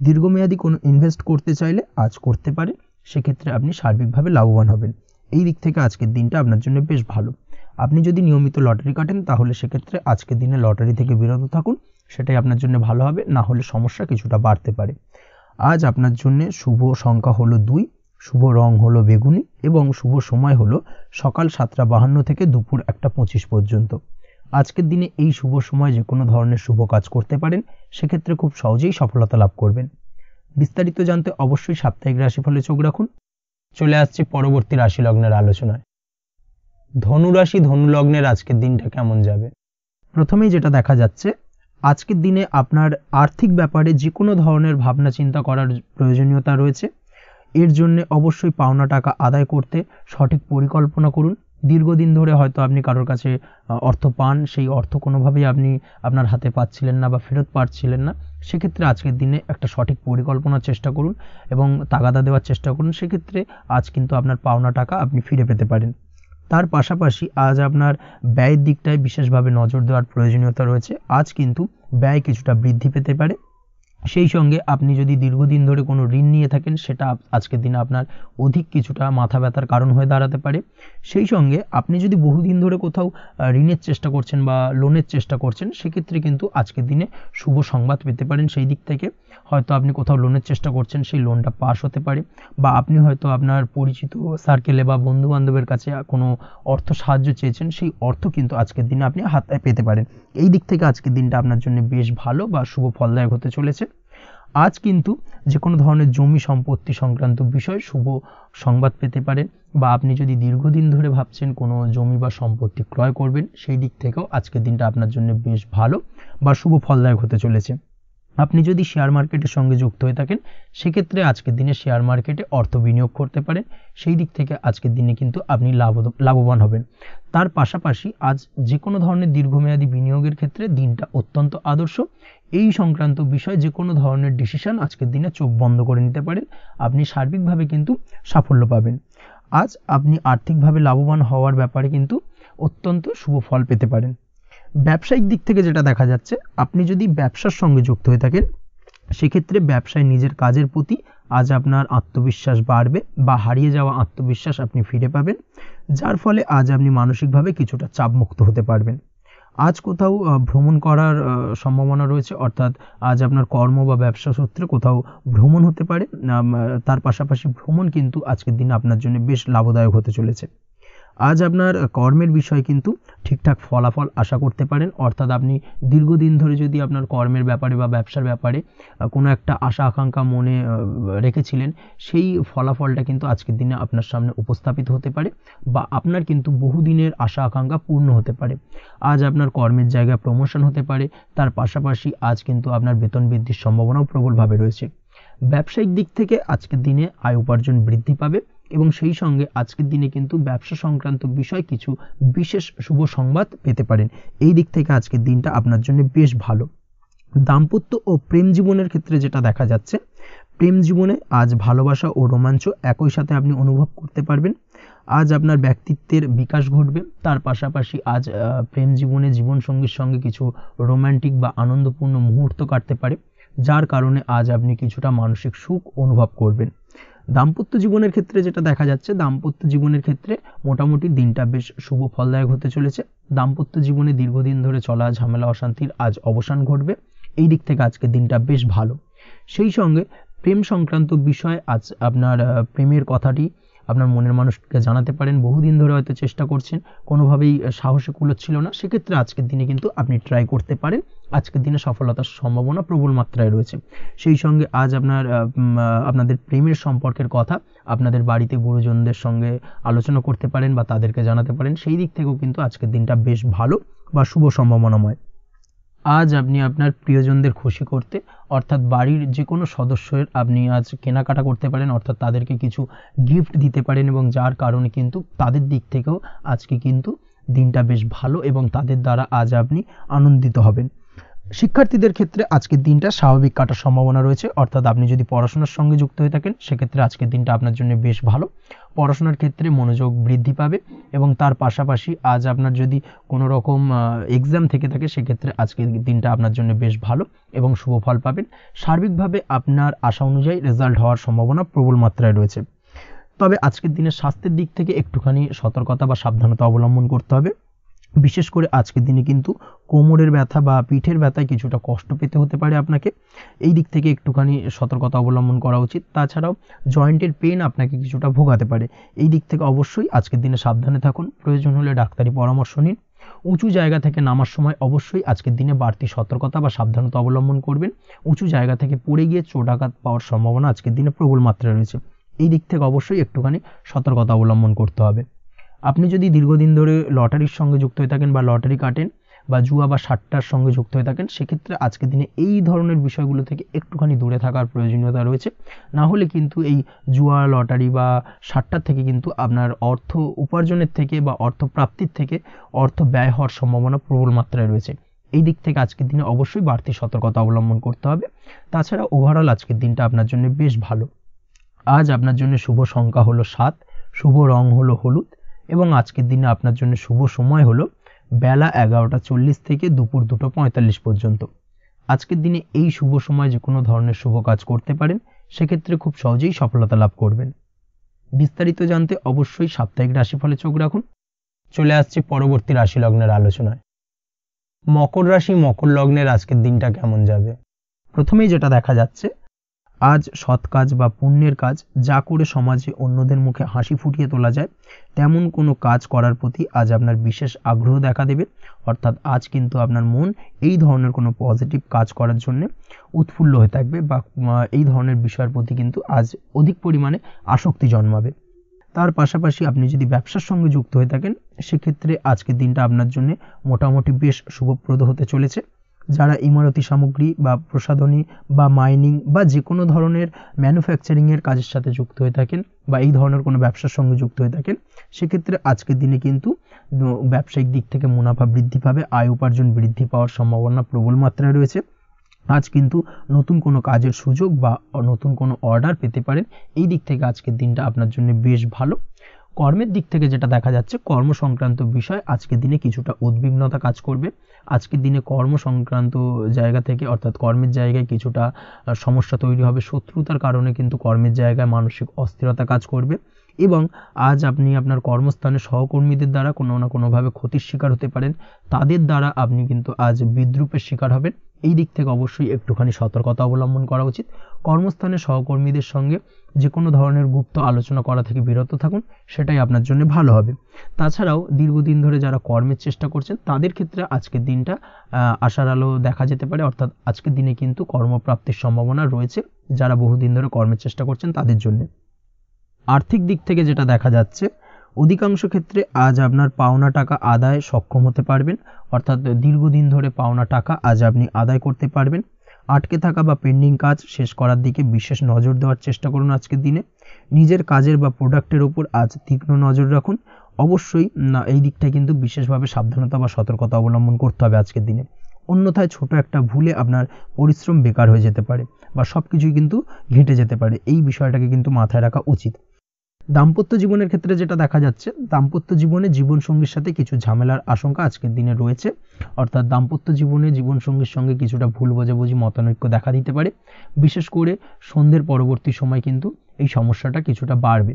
দীর্ঘমেয়াদী কোনো ইনভেস্ট করতে চাইলে আজ করতে পারে, সেক্ষেত্রে আপনি সার্বিকভাবে লাভবান হবেন। এই দিক থেকে আজকের দিনটা আপনার জন্য বেশ ভালো। আপনি যদি নিয়মিত লটারি কাটেন তাহলে সেক্ষেত্রে আজকের দিনে লটারি থেকে বিরত থাকুন, সেটাই আপনার জন্য ভালো হবে, না হলে সমস্যা কিছুটা বাড়তে পারে। আজ আপনার জন্য শুভ সংখ্যা হলো 2, শুভ রং হলো বেগুনি এবং শুভ সময় হলো সকাল 7:52 থেকে দুপুর 1:25 পর্যন্ত। আজকের দিনে এই শুভ সময় যে কোনো ধরনের শুভ কাজ করতে পারেন, সেক্ষেত্রে খুব সহজেই সফলতা লাভ করবেন। বিস্তারিত জানতে অবশ্যই সাপ্তাহিক রাশিফলে চোখ রাখুন। চলে আসছে পরবর্তী রাশি লগ্নের আলোচনায়। ধনুরাশি ধনু লগ্নের আজকের দিনটা কেমন যাবে? প্রথমেই যেটা দেখা যাচ্ছে, আজকের দিনে আপনার আর্থিক ব্যাপারে যে কোনো ধরনের ভাবনা চিন্তা করার প্রয়োজনীয়তা রয়েছে। এর জন্য অবশ্যই পাওনা টাকা আদায় করতে সঠিক পরিকল্পনা করুন। দীর্ঘদিন ধরে হয়তো আপনি কারোর কাছে অর্থ পান, সেই অর্থ কোনোভাবেই আপনি আপনার হাতে পাচ্ছিলেন না বা ফেরত পাচ্ছিলেন না, সেক্ষেত্রে আজকের দিনে একটা সঠিক পরিকল্পনার চেষ্টা করুন এবং তাগাদা দেওয়ার চেষ্টা করুন। সেক্ষেত্রে আজ কিন্তু আপনার পাওনা টাকা আপনি ফিরে পেতে পারেন। তার পাশাপাশি আজ আপনার ব্যয়ের দিকটায় বিশেষভাবে নজর দেওয়ার প্রয়োজনীয়তা রয়েছে। আজ কিন্তু ব্যয় কিছুটা বৃদ্ধি পেতে পারে। সেই সঙ্গে আপনি যদি দীর্ঘদিন ধরে কোনো ঋণ নিয়ে থাকেন, সেটা আজকের দিনে আপনার অধিক কিছুটা মাথা ব্যথার কারণ হয়ে দাঁড়াতে পারে। সেই সঙ্গে আপনি যদি বহুদিন ধরে কোথাও ঋণের চেষ্টা করছেন বা লোনের চেষ্টা করছেন, সেক্ষেত্রে কিন্তু আজকের দিনে শুভ সংবাদ পেতে পারেন। সেই দিক থেকে হয়তো আপনি কোথাও লোনের চেষ্টা করছেন, সেই লোনটা পাস হতে পারে, বা আপনি হয়তো আপনার পরিচিত সার্কেলে বা বন্ধু বান্ধবের কাছে কোনো অর্থ সাহায্য চেয়েছেন, সেই অর্থ কিন্তু আজকের দিনে আপনি হাতে পেতে পারেন। এই দিক থেকে আজকের দিনটা আপনার জন্য বেশ ভালো বা শুভ ফলদায়ক হতে চলেছে। আজ কিন্তু যে কোনো ধরনের জমি সম্পত্তি সংক্রান্ত বিষয় শুভ সংবাদ পেতে পারেন, বা আপনি যদি দীর্ঘদিন ধরে ভাবছেন কোনো জমি বা সম্পত্তি ক্রয় করবেন, সেই দিক থেকেও আজকের দিনটা আপনার জন্য বেশ ভালো বা শুভ ফলদায়ক হতে চলেছে। আপনি যদি শেয়ার মার্কেটের সঙ্গে যুক্ত হয়ে থাকেন, সেক্ষেত্রে আজকের দিনে শেয়ার মার্কেটে অর্থ বিনিয়োগ করতে পারেন। সেই দিক থেকে আজকের দিনে কিন্তু আপনি লাভবান হবেন। তার পাশাপাশি আজ যে কোনো ধরনের দীর্ঘমেয়াদী বিনিয়োগের ক্ষেত্রে দিনটা অত্যন্ত আদর্শ। এই সংক্রান্ত বিষয় যে কোনো ধরনের ডিসিশন আজকের দিনে চোখ বন্ধ করে নিতে পারেন, আপনি সার্বিকভাবে কিন্তু সাফল্য পাবেন। আজ আপনি আর্থিকভাবে লাভবান হওয়ার ব্যাপারে কিন্তু অত্যন্ত শুভ ফল পেতে পারেন। ব্যবসায়িক দিক থেকে যেটা দেখা যাচ্ছে, আপনি যদি ব্যবসার সঙ্গে যুক্ত হয়ে থাকেন, সেক্ষেত্রে ব্যবসায় নিজের কাজের প্রতি আজ আপনার আত্মবিশ্বাস বাড়বে বা হারিয়ে যাওয়া আত্মবিশ্বাস আপনি ফিরে পাবেন, যার ফলে আজ আপনি মানসিকভাবে কিছুটা চাপমুক্ত হতে পারবেন। আজ কোথাও ভ্রমণ করার সম্ভাবনা রয়েছে, অর্থাৎ আজ আপনার কর্ম বা ব্যবসা সূত্রে কোথাও ভ্রমণ হতে পারে। তার পাশাপাশি ভ্রমণ কিন্তু আজকের দিনে আপনার জন্য বেশ লাভদায়ক হতে চলেছে। আজ আপনার কর্মের বিষয়ে কিন্তু ঠিকঠাক ফলাফল আশা করতে পারেন, অর্থাৎ আপনি দীর্ঘদিন ধরে যদি আপনার কর্মের ব্যাপারে বা ব্যবসার ব্যাপারে কোনো একটা আশা আকাঙ্ক্ষা মনে রেখেছিলেন, সেই ফলাফলটা কিন্তু আজকের দিনে আপনার সামনে উপস্থাপিত হতে পারে বা আপনার কিন্তু বহুদিনের আশা আকাঙ্ক্ষা পূর্ণ হতে পারে। আজ আপনার কর্মের জায়গায় প্রমোশন হতে পারে, তার পাশাপাশি আজ কিন্তু আপনার বেতন বৃদ্ধির সম্ভাবনাও প্রবলভাবে রয়েছে। ব্যবসায়িক দিক থেকে আজকের দিনে আয় উপার্জন বৃদ্ধি পাবে এবং সেই সঙ্গে আজকের দিনে কিন্তু ব্যবসা সংক্রান্ত বিষয় কিছু বিশেষ শুভ সংবাদ পেতে পারেন। এই দিক থেকে আজকের দিনটা আপনার জন্য বেশ ভালো। দাম্পত্য ও প্রেম জীবনের ক্ষেত্রে যেটা দেখা যাচ্ছে, প্রেম জীবনে আজ ভালোবাসা ও রোমাঞ্চ একই সাথে আপনি অনুভব করতে পারবেন। আজ আপনার ব্যক্তিত্বের বিকাশ ঘটবে, তার পাশাপাশি আজ প্রেম জীবনে জীবনসঙ্গীর সঙ্গে কিছু রোমান্টিক বা আনন্দপূর্ণ মুহূর্ত কাটতে পারে, যার কারণে আজ আপনি কিছুটা মানসিক সুখ অনুভব করবেন। দাম্পত্য জীবনের ক্ষেত্রে যেটা দেখা যাচ্ছে, দাম্পত্য জীবনের ক্ষেত্রে মোটামুটি দিনটা বেশ শুভ ফলদায়ক হতে চলেছে। দাম্পত্য জীবনে দীর্ঘদিন ধরে চলা ঝামেলা অশান্তির আজ অবসান ঘটবে, এই দিক থেকে আজকের দিনটা বেশ ভালো। সেই সঙ্গে প্রেম সংক্রান্ত বিষয় আজ আপনার প্রেমের কথাটি আপনার মনের মানুষকে জানাতে পারেন। বহুদিন ধরে হয়তো চেষ্টা করছেন, কোনোভাবেই সাহসে কুলোচ্ছিল না, সেক্ষেত্রে আজকের দিনে কিন্তু আপনি ট্রাই করতে পারেন। আজকের দিনে সফলতার সম্ভাবনা প্রবল মাত্রায় রয়েছে। সেই সঙ্গে আজ আপনাদের প্রেমের সম্পর্কের কথা আপনাদের বাড়িতে গুরুজনদের সঙ্গে আলোচনা করতে পারেন বা তাদেরকে জানাতে পারেন। সেই দিক থেকেও কিন্তু আজকের দিনটা বেশ ভালো বা শুভ সম্ভাবনাময়। আজ আপনি আপনার প্রিয়জনদের খুশি করতে, অর্থাৎ বাড়ির যে কোনো সদস্যের আপনি আজ কেনাকাটা করতে পারেন, অর্থাৎ তাদেরকে কিছু গিফট দিতে পারেন এবং যার কারণে কিন্তু তাদের দিক থেকেও আজকে কিন্তু দিনটা বেশ ভালো এবং তাদের দ্বারা আজ আপনি আনন্দিত হবেন। শিক্ষার্থীদের ক্ষেত্রে আজকের দিনটা স্বাভাবিক কাটার সম্ভাবনা রয়েছে, অর্থাৎ আপনি যদি পড়াশোনার সঙ্গে যুক্ত হয়ে থাকেন সেক্ষেত্রে আজকের দিনটা আপনার জন্য বেশ ভালো। পড়াশোনার ক্ষেত্রে মনোযোগ বৃদ্ধি পাবে এবং তার পাশাপাশি আজ আপনার যদি কোনো রকম এক্সাম থেকে থাকে সেক্ষেত্রে আজকের দিনটা আপনার জন্য বেশ ভালো এবং শুভ ফল পাবেন। সার্বিকভাবে আপনার আশা অনুযায়ী রেজাল্ট হওয়ার সম্ভাবনা প্রবল মাত্রায় রয়েছে। তবে আজকের দিনে স্বাস্থ্যের দিক থেকে একটুখানি সতর্কতা বা সাবধানতা অবলম্বন করতে হবে। বিশেষ করে আজকের দিনে কিন্তু কোমরের ব্যথা বা পিঠের ব্যথায় কিছুটা কষ্ট পেতে হতে পারে আপনাকে, এই দিক থেকে একটুখানি সতর্কতা অবলম্বন করা উচিত। তাছাড়াও জয়েন্টের পেন আপনাকে কিছুটা ভোগাতে পারে, এই দিক থেকে অবশ্যই আজকের দিনে সাবধানে থাকুন। প্রয়োজন হলে ডাক্তারি পরামর্শ নিন। উঁচু জায়গা থেকে নামার সময় অবশ্যই আজকের দিনে বাড়তি সতর্কতা বা সাবধানতা অবলম্বন করবেন। উঁচু জায়গা থেকে পড়ে গিয়ে চোটাঘাত পাওয়ার সম্ভাবনা আজকের দিনে প্রবল মাত্রায় রয়েছে, এই দিক থেকে অবশ্যই একটুখানি সতর্কতা অবলম্বন করতে হবে। আপনি যদি দীর্ঘদিন ধরে লটারির সঙ্গে যুক্ত হয়ে থাকেন বা লটারি কাটেন বা জুয়া বা সাট্টার সঙ্গে যুক্ত হয়ে থাকেন সেক্ষেত্রে আজকের দিনে এই ধরনের বিষয়গুলো থেকে একটুখানি দূরে থাকার প্রয়োজনীয়তা রয়েছে। না হলে কিন্তু এই জুয়া, লটারি বা সাট্টার থেকে কিন্তু আপনার অর্থ উপার্জনের থেকে বা অর্থ প্রাপ্তির থেকে অর্থ ব্যয় হওয়ার সম্ভাবনা প্রবল মাত্রায় রয়েছে। এই দিক থেকে আজকের দিনে অবশ্যই বাড়তি সতর্কতা অবলম্বন করতে হবে। তাছাড়া ওভারঅল আজকের দিনটা আপনার জন্য বেশ ভালো। আজ আপনার জন্য শুভ সংখ্যা হলো 7, শুভ রং হলো হলুদ এবং আজকের দিনে আপনার জন্য শুভ সময় হলো বেলা 11:40 থেকে দুপুর 2:45 পর্যন্ত। আজকের দিনে এই শুভ সময় যে কোনো ধরনের শুভ কাজ করতে পারেন, সেক্ষেত্রে খুব সহজেই সফলতা লাভ করবেন। বিস্তারিত জানতে অবশ্যই সাপ্তাহিক রাশিফলে চোখ রাখুন। চলে আসছি পরবর্তী রাশি লগ্নের আলোচনায়। মকর রাশি, মকর লগ্নের আজকের দিনটা কেমন যাবে? প্রথমেই যেটা দেখা যাচ্ছে, আজ সৎ কাজ বা পুণ্যের কাজ যা করে সমাজে অন্যদের মুখে হাসি ফুটিয়ে তোলা যায় তেমন কোনো কাজ করার প্রতি আজ আপনার বিশেষ আগ্রহ দেখা দেবে, অর্থাৎ আজ কিন্তু আপনার মন এই ধরনের কোনো পজিটিভ কাজ করার জন্য উৎফুল্ল হয়ে থাকবে বা এই ধরনের বিষয়ের প্রতি কিন্তু আজ অধিক পরিমাণে আসক্তি জন্মাবে। তার পাশাপাশি আপনি যদি ব্যবসার সঙ্গে যুক্ত হয়ে থাকেন সেক্ষেত্রে আজকের দিনটা আপনার জন্য মোটামুটি বেশ শুভপ্রদ হতে চলেছে। যারা ইমারতি সামগ্রী বা প্রসাধনী বা মাইনিং বা যে কোনো ধরনের ম্যানুফ্যাকচারিংয়ের কাজের সাথে যুক্ত হয়ে থাকেন বা এই ধরনের কোনো ব্যবসার সঙ্গে যুক্ত হয়ে থাকেন সেক্ষেত্রে আজকের দিনে কিন্তু ব্যবসায়িক দিক থেকে মুনাফা বৃদ্ধি পাবে, আয় উপার্জন বৃদ্ধি পাওয়ার সম্ভাবনা প্রবল মাত্রায় রয়েছে। আজ কিন্তু নতুন কোনো কাজের সুযোগ বা নতুন কোনো অর্ডার পেতে পারেন, এই দিক থেকে আজকের দিনটা আপনার জন্য বেশ ভালো। কর্মের দিক থেকে যেটা দেখা যাচ্ছে, কর্ম সংক্রান্ত বিষয় আজকের দিনে কিছুটা উদ্বিগ্নতা কাজ করবে। আজকের দিনে কর্ম সংক্রান্ত জায়গা থেকে অর্থাৎ কর্মের জায়গায় কিছুটা সমস্যা তৈরি হবে, শত্রুতার কারণে কিন্তু কর্মের জায়গায় মানসিক অস্থিরতা কাজ করবে এবং আজ আপনি আপনার কর্মস্থানে সহকর্মীদের দ্বারা কোনো না কোনোভাবে ক্ষতির শিকার হতে পারেন, তাদের দ্বারা আপনি কিন্তু আজ বিদ্রূপের শিকার হবেন, এই দিক থেকে অবশ্যই একটুখানি সতর্কতা অবলম্বন করা উচিত। কর্মস্থানে সহকর্মীদের সঙ্গে যে কোনো ধরনের গুপ্ত আলোচনা করা থেকে বিরত থাকুন, সেটাই আপনার জন্য ভালো হবে। তাছাড়াও দীর্ঘদিন ধরে যারা কর্মের চেষ্টা করছেন তাদের ক্ষেত্রে আজকের দিনটা আশার আলো দেখা যেতে পারে, অর্থাৎ আজকের দিনে কিন্তু কর্মপ্রাপ্তির সম্ভাবনা রয়েছে যারা বহুদিন ধরে কর্মের চেষ্টা করছেন তাদের জন্য। আর্থিক দিক থেকে যেটা দেখা যাচ্ছে, অধিকাংশ ক্ষেত্রে আজ আপনার পাওনা টাকা আদায় সক্ষম হতে পারবেন, অর্থাৎ দীর্ঘদিন ধরে পাওনা টাকা আজ আপনি আদায় করতে পারবেন। আটকে থাকা বা পেন্ডিং কাজ শেষ করার দিকে বিশেষ নজর দেওয়ার চেষ্টা করুন আজকের দিনে। নিজের কাজের বা প্রোডাক্টের ওপর আজ তীক্ষ্ণ নজর রাখুন। অবশ্যই এই দিকটা কিন্তু বিশেষভাবে সাবধানতা বা সতর্কতা অবলম্বন করতে হবে আজকের দিনে, অন্যথায় ছোট একটা ভুলে আপনার পরিশ্রম বেকার হয়ে যেতে পারে বা সব কিছুই কিন্তু ঘেঁটে যেতে পারে। এই বিষয়টাকে কিন্তু মাথায় রাখা উচিত। দাম্পত্য জীবনের ক্ষেত্রে যেটা দেখা যাচ্ছে, দাম্পত্য জীবনে জীবনসঙ্গীর সাথে কিছু ঝামেলার আশঙ্কা আজকের দিনে রয়েছে, অর্থাৎ দাম্পত্য জীবনে জীবনসঙ্গীর সঙ্গে কিছুটা ভুল বোঝাবুঝি মতানৈক্য দেখা দিতে পারে। বিশেষ করে সন্ধ্যের পরবর্তী সময় কিন্তু এই সমস্যাটা কিছুটা বাড়বে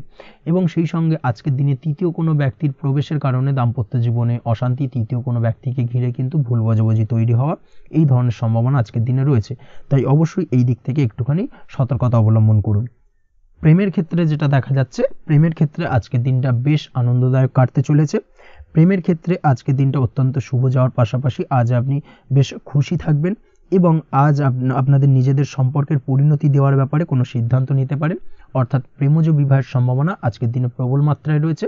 এবং সেই সঙ্গে আজকের দিনে তৃতীয় কোনো ব্যক্তির প্রবেশের কারণে দাম্পত্য জীবনে অশান্তি, তৃতীয় কোনো ব্যক্তিকে ঘিরে কিন্তু ভুল বোঝাবুঝি তৈরি হওয়া, এই ধরনের সম্ভাবনা আজকের দিনে রয়েছে। তাই অবশ্যই এই দিক থেকে একটুখানি সতর্কতা অবলম্বন করুন। প্রেমের ক্ষেত্রে যেটা দেখা যাচ্ছে, প্রেমের ক্ষেত্রে আজকের দিনটা বেশ আনন্দদায়ক কাটতে চলেছে। প্রেমের ক্ষেত্রে আজকের দিনটা অত্যন্ত শুভ যাওয়ার পাশাপাশি আজ আপনি বেশ খুশি থাকবেন এবং আজ আপনাদের নিজেদের সম্পর্কের পরিণতি দেওয়ার ব্যাপারে কোনো সিদ্ধান্ত নিতে পারেন, অর্থাৎ প্রেমজ বিবাহের সম্ভাবনা আজকের দিনে প্রবল মাত্রায় রয়েছে।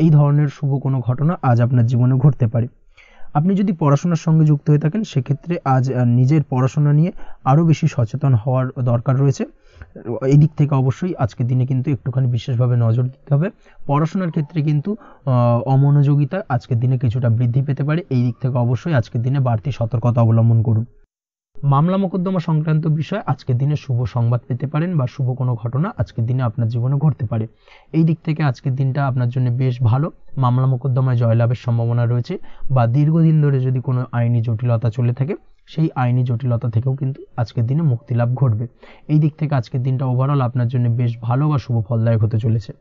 এই ধরনের শুভ কোনো ঘটনা আজ আপনার জীবনে ঘটতে পারে। আপনি যদি পড়াশোনার সঙ্গে যুক্ত হয়ে থাকেন সেক্ষেত্রে আজ নিজের পড়াশোনা নিয়ে আরও বেশি সচেতন হওয়ার দরকার রয়েছে। এই দিক থেকে অবশ্যই আজকের দিনে কিন্তু একটুখানি বিশেষভাবে নজর দিতে হবে। পড়াশোনার ক্ষেত্রে কিন্তু অমনোযোগিতা আজকের দিনে কিছুটা বৃদ্ধি পেতে পারে। এই দিক থেকে অবশ্যই আজকের দিনে বাড়তি সতর্কতা অবলম্বন করুন। মামলা মোকদ্দমা সংক্রান্ত বিষয়ে আজকের দিনে শুভ সংবাদ পেতে পারেন বা শুভ কোনো ঘটনা আজকের দিনে আপনার জীবনে ঘটতে পারে। এই দিক থেকে আজকের দিনটা আপনার জন্য বেশ ভালো। মামলা মোকদ্দমায় জয়লাভের সম্ভাবনা রয়েছে বা দীর্ঘদিন ধরে যদি কোনো আইনি জটিলতা চলে থাকে সেই আইনি জটিলতা থেকেও কিন্তু আজকের দিনে মুক্তি লাভ ঘটবে। এই দিক থেকে আজকের দিনটা ওভারঅল আপনার জন্য বেশ ভালো বা শুভ ফলদায়ক হতে চলেছে।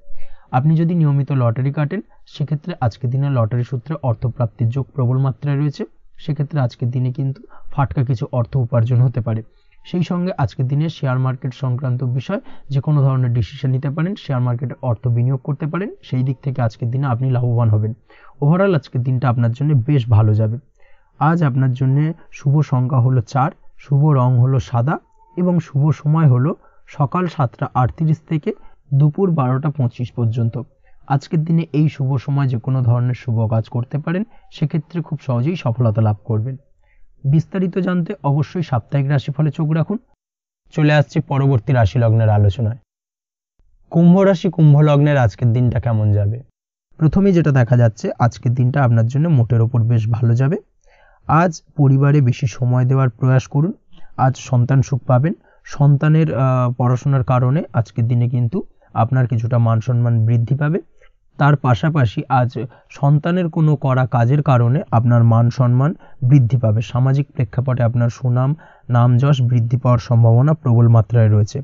আপনি যদি নিয়মিত লটারি কাটেন সেক্ষেত্রে আজকের দিনে লটারি সূত্রে অর্থপ্রাপ্তির যোগ প্রবল মাত্রায় রয়েছে। সেক্ষেত্রে আজকের দিনে কিন্তু ফাটকা কিছু অর্থ উপার্জন হতে পারে। সেই সঙ্গে আজকের দিনে শেয়ার মার্কেট সংক্রান্ত বিষয় যে কোনো ধরনের ডিসিশন নিতে পারেন, শেয়ার মার্কেটে অর্থ বিনিয়োগ করতে পারেন, সেই দিক থেকে আজকের দিনে আপনি লাভবান হবেন। ওভারঅল আজকের দিনটা আপনার জন্য বেশ ভালো যাবে। আজ আপনার জন্য শুভ সংখ্যা হলো 4, শুভ রং হলো সাদা এবং শুভ সময় হলো সকাল 7টা 38 থেকে দুপুর 12টা 25 পর্যন্ত। আজকের দিনে এই শুভ সময় যে কোনো ধরনের শুভ কাজ করতে পারেন, সেক্ষেত্রে খুব সহজেই সফলতা লাভ করবেন। বিস্তারিত জানতে অবশ্যই সাপ্তাহিক রাশিফলে চোখ রাখুন। চলে আসছি পরবর্তী রাশি লগ্নের আলোচনায়। কুম্ভ রাশি কুম্ভ লগ্নের আজকের দিনটা কেমন যাবে? প্রথমে যেটা দেখা যাচ্ছে, আজকের দিনটা আপনার জন্য মোটের ওপর বেশ ভালো যাবে। আজ পরিবারে বেশি সময় দেওয়ার প্রয়াস করুন। আজ সন্তান সুখ পাবেন। সন্তানের পড়াশোনার কারণে আজকের দিনে কিন্তু আপনার কিছুটা মান সম্মান বৃদ্ধি পাবে। তার পাশাপাশি আজ সন্তানের কোনো করা কাজের কারণে আপনার মান সম্মান বৃদ্ধি পাবে। সামাজিক প্রেক্ষাপটে আপনার সুনাম নাম যশ বৃদ্ধি পাওয়ার সম্ভাবনা প্রবল মাত্রায় রয়েছে।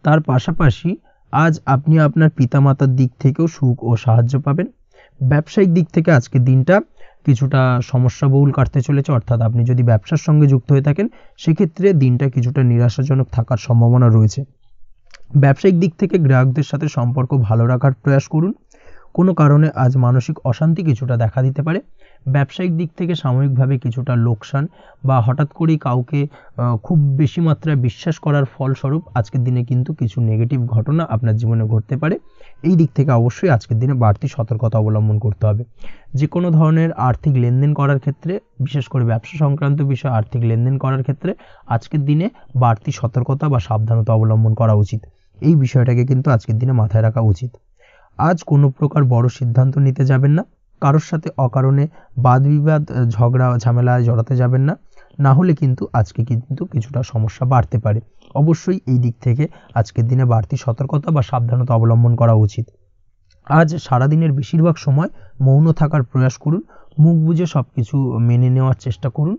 তার পাশাপাশি আজ আপনি আপনার পিতামাতার দিক থেকেও সুখ ও সাহায্য পাবেন। ব্যবসায়িক দিক থেকে আজকের দিনটা কিছুটা সমস্যাবহুল কাটতে চলেছে, অর্থাৎ আপনি যদি ব্যবসার সঙ্গে যুক্ত হয়ে থাকেন সেক্ষেত্রে দিনটা কিছুটা নিরাশাজনক থাকার সম্ভাবনা রয়েছে। ব্যবসায়িক দিক থেকে গ্রাহকদের সাথে সম্পর্ক ভালো রাখার প্রয়াস করুন। কোনো কারণে আজ মানসিক অশান্তি কিছুটা দেখা দিতে পারে। ব্যবসায়িক দিক থেকে সাময়িকভাবে কিছুটা লোকসান বা হঠাৎ করেই কাউকে খুব বেশি মাত্রায় বিশ্বাস করার ফলস্বরূপ আজকের দিনে কিন্তু কিছু নেগেটিভ ঘটনা আপনার জীবনে ঘটতে পারে। এই দিক থেকে অবশ্যই আজকের দিনে বাড়তি সতর্কতা অবলম্বন করতে হবে। যে কোনো ধরনের আর্থিক লেনদেন করার ক্ষেত্রে, বিশেষ করে ব্যবসা সংক্রান্ত বিষয়ে আর্থিক লেনদেন করার ক্ষেত্রে আজকের দিনে বাড়তি সতর্কতা বা সাবধানতা অবলম্বন করা উচিত। এই বিষয়টাকে কিন্তু আজকের দিনে মাথায় রাখা উচিত। আজ কোনো প্রকার বড় সিদ্ধান্ত নিতে যাবেন না। কারোর সাথে অকারণে বাদ বিবাদ ঝগড়া ঝামেলায় জড়াতে যাবেন না, না হলে কিন্তু আজকে কিন্তু কিছুটা সমস্যা বাড়তে পারে। অবশ্যই এই দিক থেকে আজকের দিনে বাড়তি সতর্কতা বা সাবধানতা অবলম্বন করা উচিত। আজ সারাদিনের বেশিরভাগ সময় মৌন থাকার প্রয়াস করুন। মুখ বুজে সব কিছু মেনে নেওয়ার চেষ্টা করুন।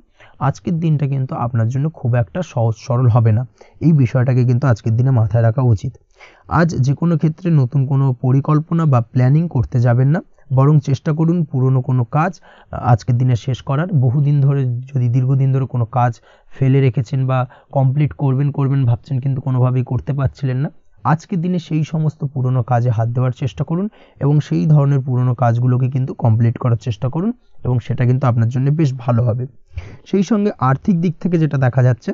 আজকের দিনটা কিন্তু আপনার জন্য খুব একটা সহজ সরল হবে না। এই বিষয়টাকে কিন্তু আজকের দিনে মাথায় রাখা উচিত। আজ যে কোনো ক্ষেত্রে নতুন কোনো পরিকল্পনা বা প্ল্যানিং করতে যাবেন না। বরং চেষ্টা করুন পুরনো কোনো কাজ আজকের দিনে শেষ করার। বহুদিন ধরে যদি দীর্ঘদিন ধরে কোনো কাজ ফেলে রেখেছেন বা কমপ্লিট করবেন ভাবছেন কিন্তু কোনোভাবেই করতে পারছিলেন না, আজকের দিনে সেই সমস্ত পুরনো কাজে হাত দেওয়ার চেষ্টা করুন এবং সেই ধরনের পুরনো কাজগুলোকে কিন্তু কমপ্লিট করার চেষ্টা করুন এবং সেটা কিন্তু আপনার জন্য বেশ ভালো হবে। সেই সঙ্গে আর্থিক দিক থেকে যেটা দেখা যাচ্ছে,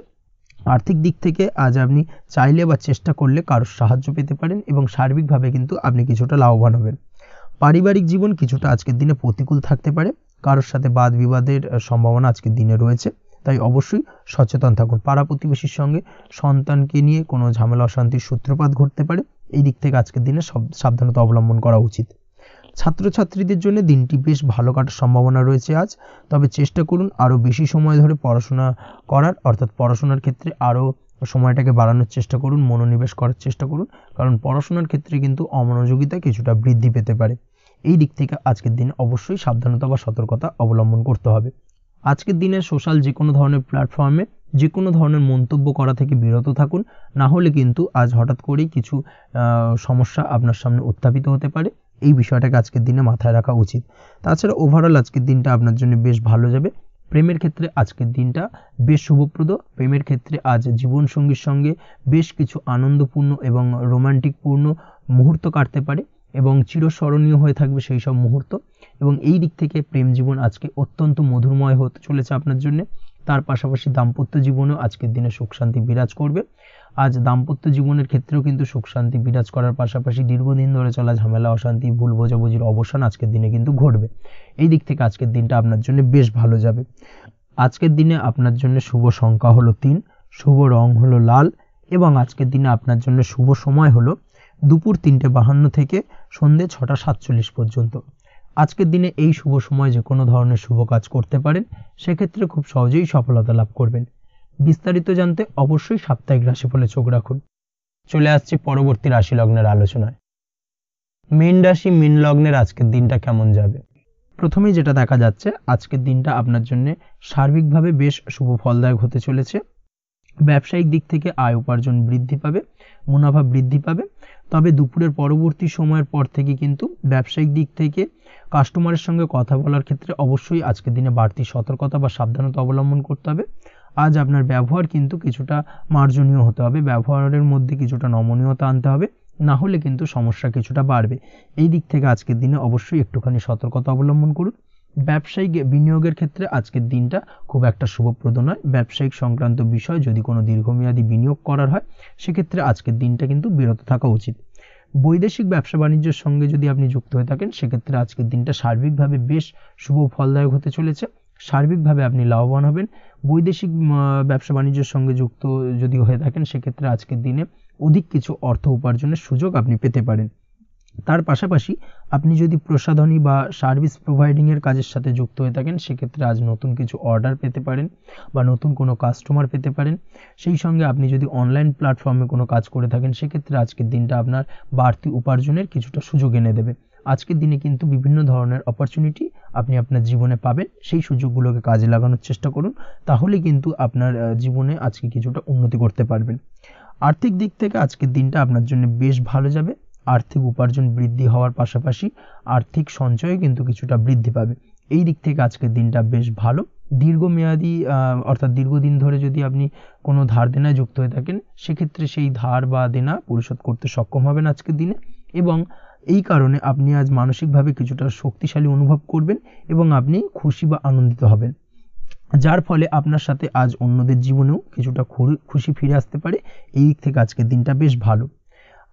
আর্থিক দিক থেকে আজ আপনি চাইলে বা চেষ্টা করলে কারোর সাহায্য পেতে পারেন এবং সার্বিকভাবে কিন্তু আপনি কিছুটা লাভবান হবেন। পারিবারিক জীবন কিছুটা আজকের দিনে প্রতিকূল থাকতে পারে, কারোর সাথে বাদ বিবাদের সম্ভাবনা আজকের দিনে রয়েছে, তাই অবশ্যই সচেতন থাকুন। পাড়া প্রতিবেশীর সঙ্গে সন্তানকে নিয়ে কোনো ঝামেলা অশান্তির সূত্রপাত ঘটতে পারে, এই দিক থেকে আজকের দিনে সাবধানতা অবলম্বন করা উচিত। ছাত্রছাত্রীদের জন্য দিনটি বেশ ভালো কাটার সম্ভাবনা রয়েছে আজ, তবে চেষ্টা করুন আরও বেশি সময় ধরে পড়াশোনা করার, অর্থাৎ পড়াশোনার ক্ষেত্রে আরও সময়টাকে বাড়ানোর চেষ্টা করুন, মনোনিবেশ করার চেষ্টা করুন, কারণ পড়াশোনার ক্ষেত্রে কিন্তু অমনোযোগিতা কিছুটা বৃদ্ধি পেতে পারে। এই দিক থেকে আজকের দিনে অবশ্যই সাবধানতা বা সতর্কতা অবলম্বন করতে হবে। আজকের দিনে সোশ্যাল যে কোনো ধরনের প্ল্যাটফর্মে যে কোনো ধরনের মন্তব্য করা থেকে বিরত থাকুন, না হলে কিন্তু আজ হঠাৎ করেই কিছু সমস্যা আপনার সামনে উত্থাপিত হতে পারে। এই বিষয়টাকে আজকের দিনে মাথায় রাখা উচিত। তাছাড়া ওভারঅল আজকের দিনটা আপনার জন্য বেশ ভালো যাবে। প্রেমের ক্ষেত্রে আজকের দিনটা বেশ শুভপ্রদ। প্রেমের ক্ষেত্রে আজ জীবনসঙ্গীর সঙ্গে বেশ কিছু আনন্দপূর্ণ এবং রোমান্টিকপূর্ণ মুহূর্ত কাটতে পারে এবং চিরস্মরণীয় হয়ে থাকবে সেই সব মুহূর্ত, এবং এই দিক থেকে প্রেম জীবন আজকে অত্যন্ত মধুরময় হতে চলেছে আপনার জন্য। তার পাশাপাশি দাম্পত্য জীবনেও আজকের দিনে সুখ শান্তি বিরাজ করবে। আজ দাম্পত্য জীবনের ক্ষেত্রেও কিন্তু সুখ শান্তি বিরাজ করার পাশাপাশি দীর্ঘদিন ধরে চলা ঝামেলা অশান্তি ভুল বোঝাবুঝির অবসান আজকের দিনে কিন্তু ঘটবে। এই দিক থেকে আজকের দিনটা আপনার জন্য বেশ ভালো যাবে। আজকের দিনে আপনার জন্য শুভ সংখ্যা হলো 3, শুভ রং হলো লাল এবং আজকের দিনে আপনার জন্য শুভ সময় হলো দুপুর 3:52 থেকে সন্ধ্যে 6:47 পর্যন্ত। আজকের দিনে এই শুভ সময় যে কোনো ধরনের শুভ কাজ করতে পারেন, সেক্ষেত্রে খুব সহজেই সফলতা লাভ করবেন। বিস্তারিত জানতে অবশ্যই সাপ্তাহিক রাশিফলে চোখ রাখুন। চলে আসছি পরবর্তী রাশি লগ্নের আলোচনায়। মীন রাশি মীন লগ্নের আজকের দিনটা কেমন যাবে? প্রথমেই যেটা দেখা যাচ্ছে, আজকের দিনটা আপনার জন্য সার্বিকভাবে বেশ শুভ ফলদায়ক হতে চলেছে। ব্যবসায়িক দিক থেকে আয় উপার্জন বৃদ্ধি পাবে, মুনাফা বৃদ্ধি পাবে, তবে দুপুরের পরবর্তী সময়ের পর থেকে কিন্তু ব্যবসায়িক দিক থেকে কাস্টমারের সঙ্গে কথা বলার ক্ষেত্রে অবশ্যই আজকের দিনে বাড়তি সতর্কতা বা সাবধানতা অবলম্বন করতে হবে। আজ আপনার ব্যবহার কিন্তু কিছুটা মার্জনীয় হতে হবে, ব্যবহারের মধ্যে কিছুটা নমনীয়তা আনতে হবে, না হলে কিন্তু সমস্যা কিছুটা বাড়বে। এই দিক থেকে আজকের দিনে অবশ্যই একটুখানি সতর্কতা অবলম্বন করুন। ব্যবসায়িক বিনিয়োগের ক্ষেত্রে আজকের দিনটা খুব একটা শুভপ্রদ নয়। ব্যবসায়িক সংক্রান্ত বিষয় যদি কোনো দীর্ঘমেয়াদী বিনিয়োগ করার হয়, সেক্ষেত্রে আজকের দিনটা কিন্তু বিরত থাকা উচিত। বৈদেশিক ব্যবসা বাণিজ্যের সঙ্গে যদি আপনি যুক্ত হয়ে থাকেন, সেক্ষেত্রে আজকের দিনটা সার্বিকভাবে বেশ শুভ ফলদায়ক হতে চলেছে। সার্বিকভাবে আপনি লাভবান হবেন। বৈদেশিক ব্যবসা বাণিজ্যের সঙ্গে যুক্ত যদি হয়ে থাকেন, সেক্ষেত্রে আজকের দিনে অধিক কিছু অর্থ উপার্জনের সুযোগ আপনি পেতে পারেন। তার পাশাপাশি আপনি যদি প্রসাধনী বা সার্ভিস প্রোভাইডিংয়ের কাজের সাথে যুক্ত হয়ে থাকেন, সেক্ষেত্রে আজ নতুন কিছু অর্ডার পেতে পারেন বা নতুন কোনো কাস্টমার পেতে পারেন। সেই সঙ্গে আপনি যদি অনলাইন প্ল্যাটফর্মে কোনো কাজ করে থাকেন, সেক্ষেত্রে আজকের দিনটা আপনার বাড়তি উপার্জনের কিছুটা সুযোগ এনে দেবে। আজকের দিনে কিন্তু বিভিন্ন ধরনের অপরচুনিটি আপনি আপনার জীবনে পাবেন, সেই সুযোগগুলোকে কাজে লাগানোর চেষ্টা করুন, তাহলে কিন্তু আপনার জীবনে আজকে কিছুটা উন্নতি করতে পারবেন। আর্থিক দিক থেকে আজকের দিনটা আপনার জন্য বেশ ভালো যাবে। আর্থিক উপার্জন বৃদ্ধি হওয়ার পাশাপাশি আর্থিক সঞ্চয় কিন্তু কিছুটা বৃদ্ধি পাবে। এই দিক থেকে আজকের দিনটা বেশ ভালো। দীর্ঘমেয়াদী অর্থাৎ দীর্ঘদিন ধরে যদি আপনি কোনো ধার দেনায় যুক্ত হয়ে থাকেন, সেক্ষেত্রে সেই ধার বা দেনা পরিশোধ করতে সক্ষম হবেন আজকের দিনে, এবং এই কারণে আপনি আজ মানসিকভাবে কিছুটা শক্তিশালী অনুভব করবেন এবং আপনি খুশি বা আনন্দিত হবেন, যার ফলে আপনার সাথে আজ অন্যদের জীবনেও কিছুটা খুশি ফিরে আসতে পারে। এই দিক থেকে আজকের দিনটা বেশ ভালো।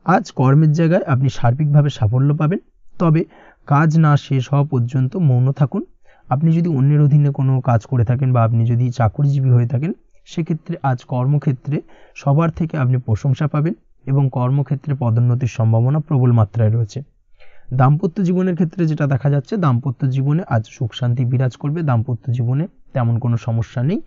আজ কর্মের জায়গায় আপনি সার্বিকভাবে সাফল্য পাবেন, তবে কাজ না শেষ হওয়া পর্যন্ত মৌন থাকুন। আপনি যদি অন্যের অধীনে কোনো কাজ করে থাকেন বা আপনি যদি চাকরিজীবী হয়ে থাকেন, সেক্ষেত্রে আজ কর্মক্ষেত্রে সবার থেকে আপনি প্রশংসা পাবেন এবং কর্মক্ষেত্রে পদোন্নতির সম্ভাবনা প্রবল মাত্রায় রয়েছে। দাম্পত্য জীবনের ক্ষেত্রে যেটা দেখা যাচ্ছে, দাম্পত্য জীবনে আজ সুখ শান্তি বিরাজ করবে। দাম্পত্য জীবনে তেমন কোনো সমস্যা নেই।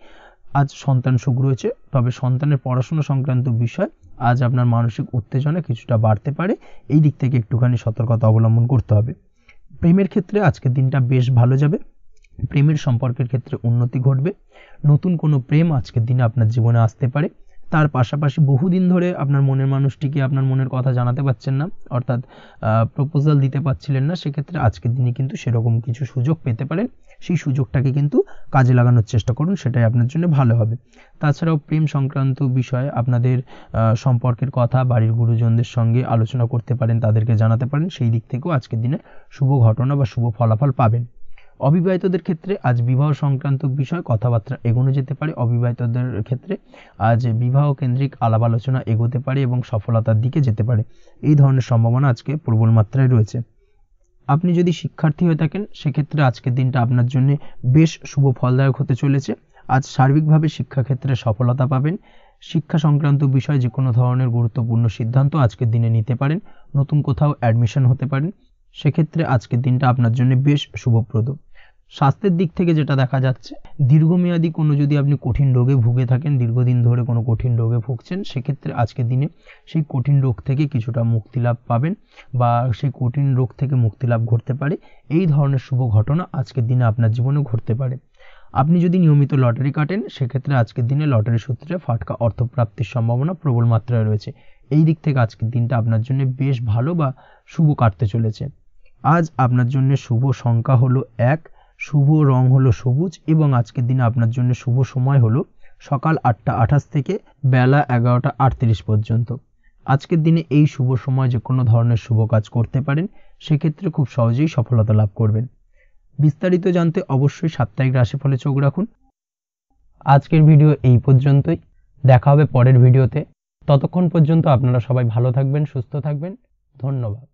আজ সন্তান সুখ রয়েছে, তবে সন্তানের পড়াশোনা সংক্রান্ত বিষয় আজ আপনার মানসিক উত্তেজনা কিছুটা বাড়তে পারে। এই দিক থেকে একটুখানি সতর্কতা অবলম্বন করতে হবে। প্রেমের ক্ষেত্রে আজকের দিনটা বেশ ভালো যাবে। প্রেমের সম্পর্কের ক্ষেত্রে উন্নতি ঘটবে। নতুন কোনো প্রেম আজকের দিনে আপনার জীবনে আসতে পারে, তার পাশাপাশি বহুদিন ধরে আপনার মনের মানুষটিকে আপনার মনের কথা জানাতে পারছেন না, অর্থাৎ প্রপোজাল দিতে পারছিলেন না, সেক্ষেত্রে আজকের দিনে কিন্তু সেরকম কিছু সুযোগ পেতে পারেন। সেই সুযোগটাকে কিন্তু কাজে লাগানোর চেষ্টা করুন, সেটাই আপনার জন্য ভালো হবে। তাছাড়াও প্রেম সংক্রান্ত বিষয়ে আপনাদের সম্পর্কের কথা বাড়ির গুরুজনদের সঙ্গে আলোচনা করতে পারেন, তাদেরকে জানাতে পারেন, সেই দিক থেকেও আজকের দিনে শুভ ঘটনা বা শুভ ফলাফল পাবেন। অবিবাহিতদের ক্ষেত্রে আজ বিবাহ সংক্রান্ত বিষয় কথাবার্তা এগোনো যেতে পারে। অবিবাহিতদের ক্ষেত্রে আজ বিবাহ কেন্দ্রিক আলাপ আলোচনা এগোতে পারে এবং সফলতার দিকে যেতে পারে। এই ধরনের সম্ভাবনা আজকে প্রবল মাত্রায় রয়েছে। আপনি যদি শিক্ষার্থী হয়ে থাকেন সেক্ষেত্রে আজকের দিনটা আপনার জন্য বেশ শুভ ফলদায়ক হতে চলেছে। আজ সার্বিকভাবে শিক্ষাক্ষেত্রে সফলতা পাবেন। শিক্ষা সংক্রান্ত বিষয়ে যে কোনো ধরনের গুরুত্বপূর্ণ সিদ্ধান্ত আজকের দিনে নিতে পারেন। নতুন কোথাও অ্যাডমিশন হতে পারেন, সেক্ষেত্রে আজকের দিনটা আপনার জন্য বেশ শুভপ্রদ। স্বাস্থ্যের দিক থেকে যেটা দেখা যাচ্ছে, দীর্ঘমেয়াদী কোনো যদি আপনি কঠিন রোগে ভুগে থাকেন, দীর্ঘদিন ধরে কোনো কঠিন রোগে ভুগছেন, সেক্ষেত্রে আজকের দিনে সেই কঠিন রোগ থেকে কিছুটা মুক্তি লাভ পাবেন বা সেই কঠিন রোগ থেকে মুক্তি লাভ ঘটতে পারে। এই ধরনের শুভ ঘটনা আজকের দিনে আপনার জীবনে ঘটতে পারে। আপনি যদি নিয়মিত লটারি কাটেন সেক্ষেত্রে আজকের দিনে লটারি সূত্রে ফাটকা অর্থপ্রাপ্তির সম্ভাবনা প্রবল মাত্রায় রয়েছে। এই দিক থেকে আজকের দিনটা আপনার জন্য বেশ ভালো বা শুভ কাটতে চলেছে। আজ আপনার জন্য শুভ সংখ্যা হলো 1, শুভ রং হলো সবুজ এবং আজকের দিনে আপনার জন্য শুভ সময় হলো সকাল 8টা 28 থেকে বেলা 11টা 38 পর্যন্ত। আজকের দিনে এই শুভ সময় যে কোনো ধরনের শুভ কাজ করতে পারেন, সেক্ষেত্রে খুব সহজেই সফলতা লাভ করবেন। বিস্তারিত জানতে অবশ্যই সাপ্তাহিক রাশিফলে চোখ রাখুন। আজকের ভিডিও এই পর্যন্তই, দেখা হবে পরের ভিডিওতে। ততক্ষণ পর্যন্ত আপনারা সবাই ভালো থাকবেন, সুস্থ থাকবেন। ধন্যবাদ।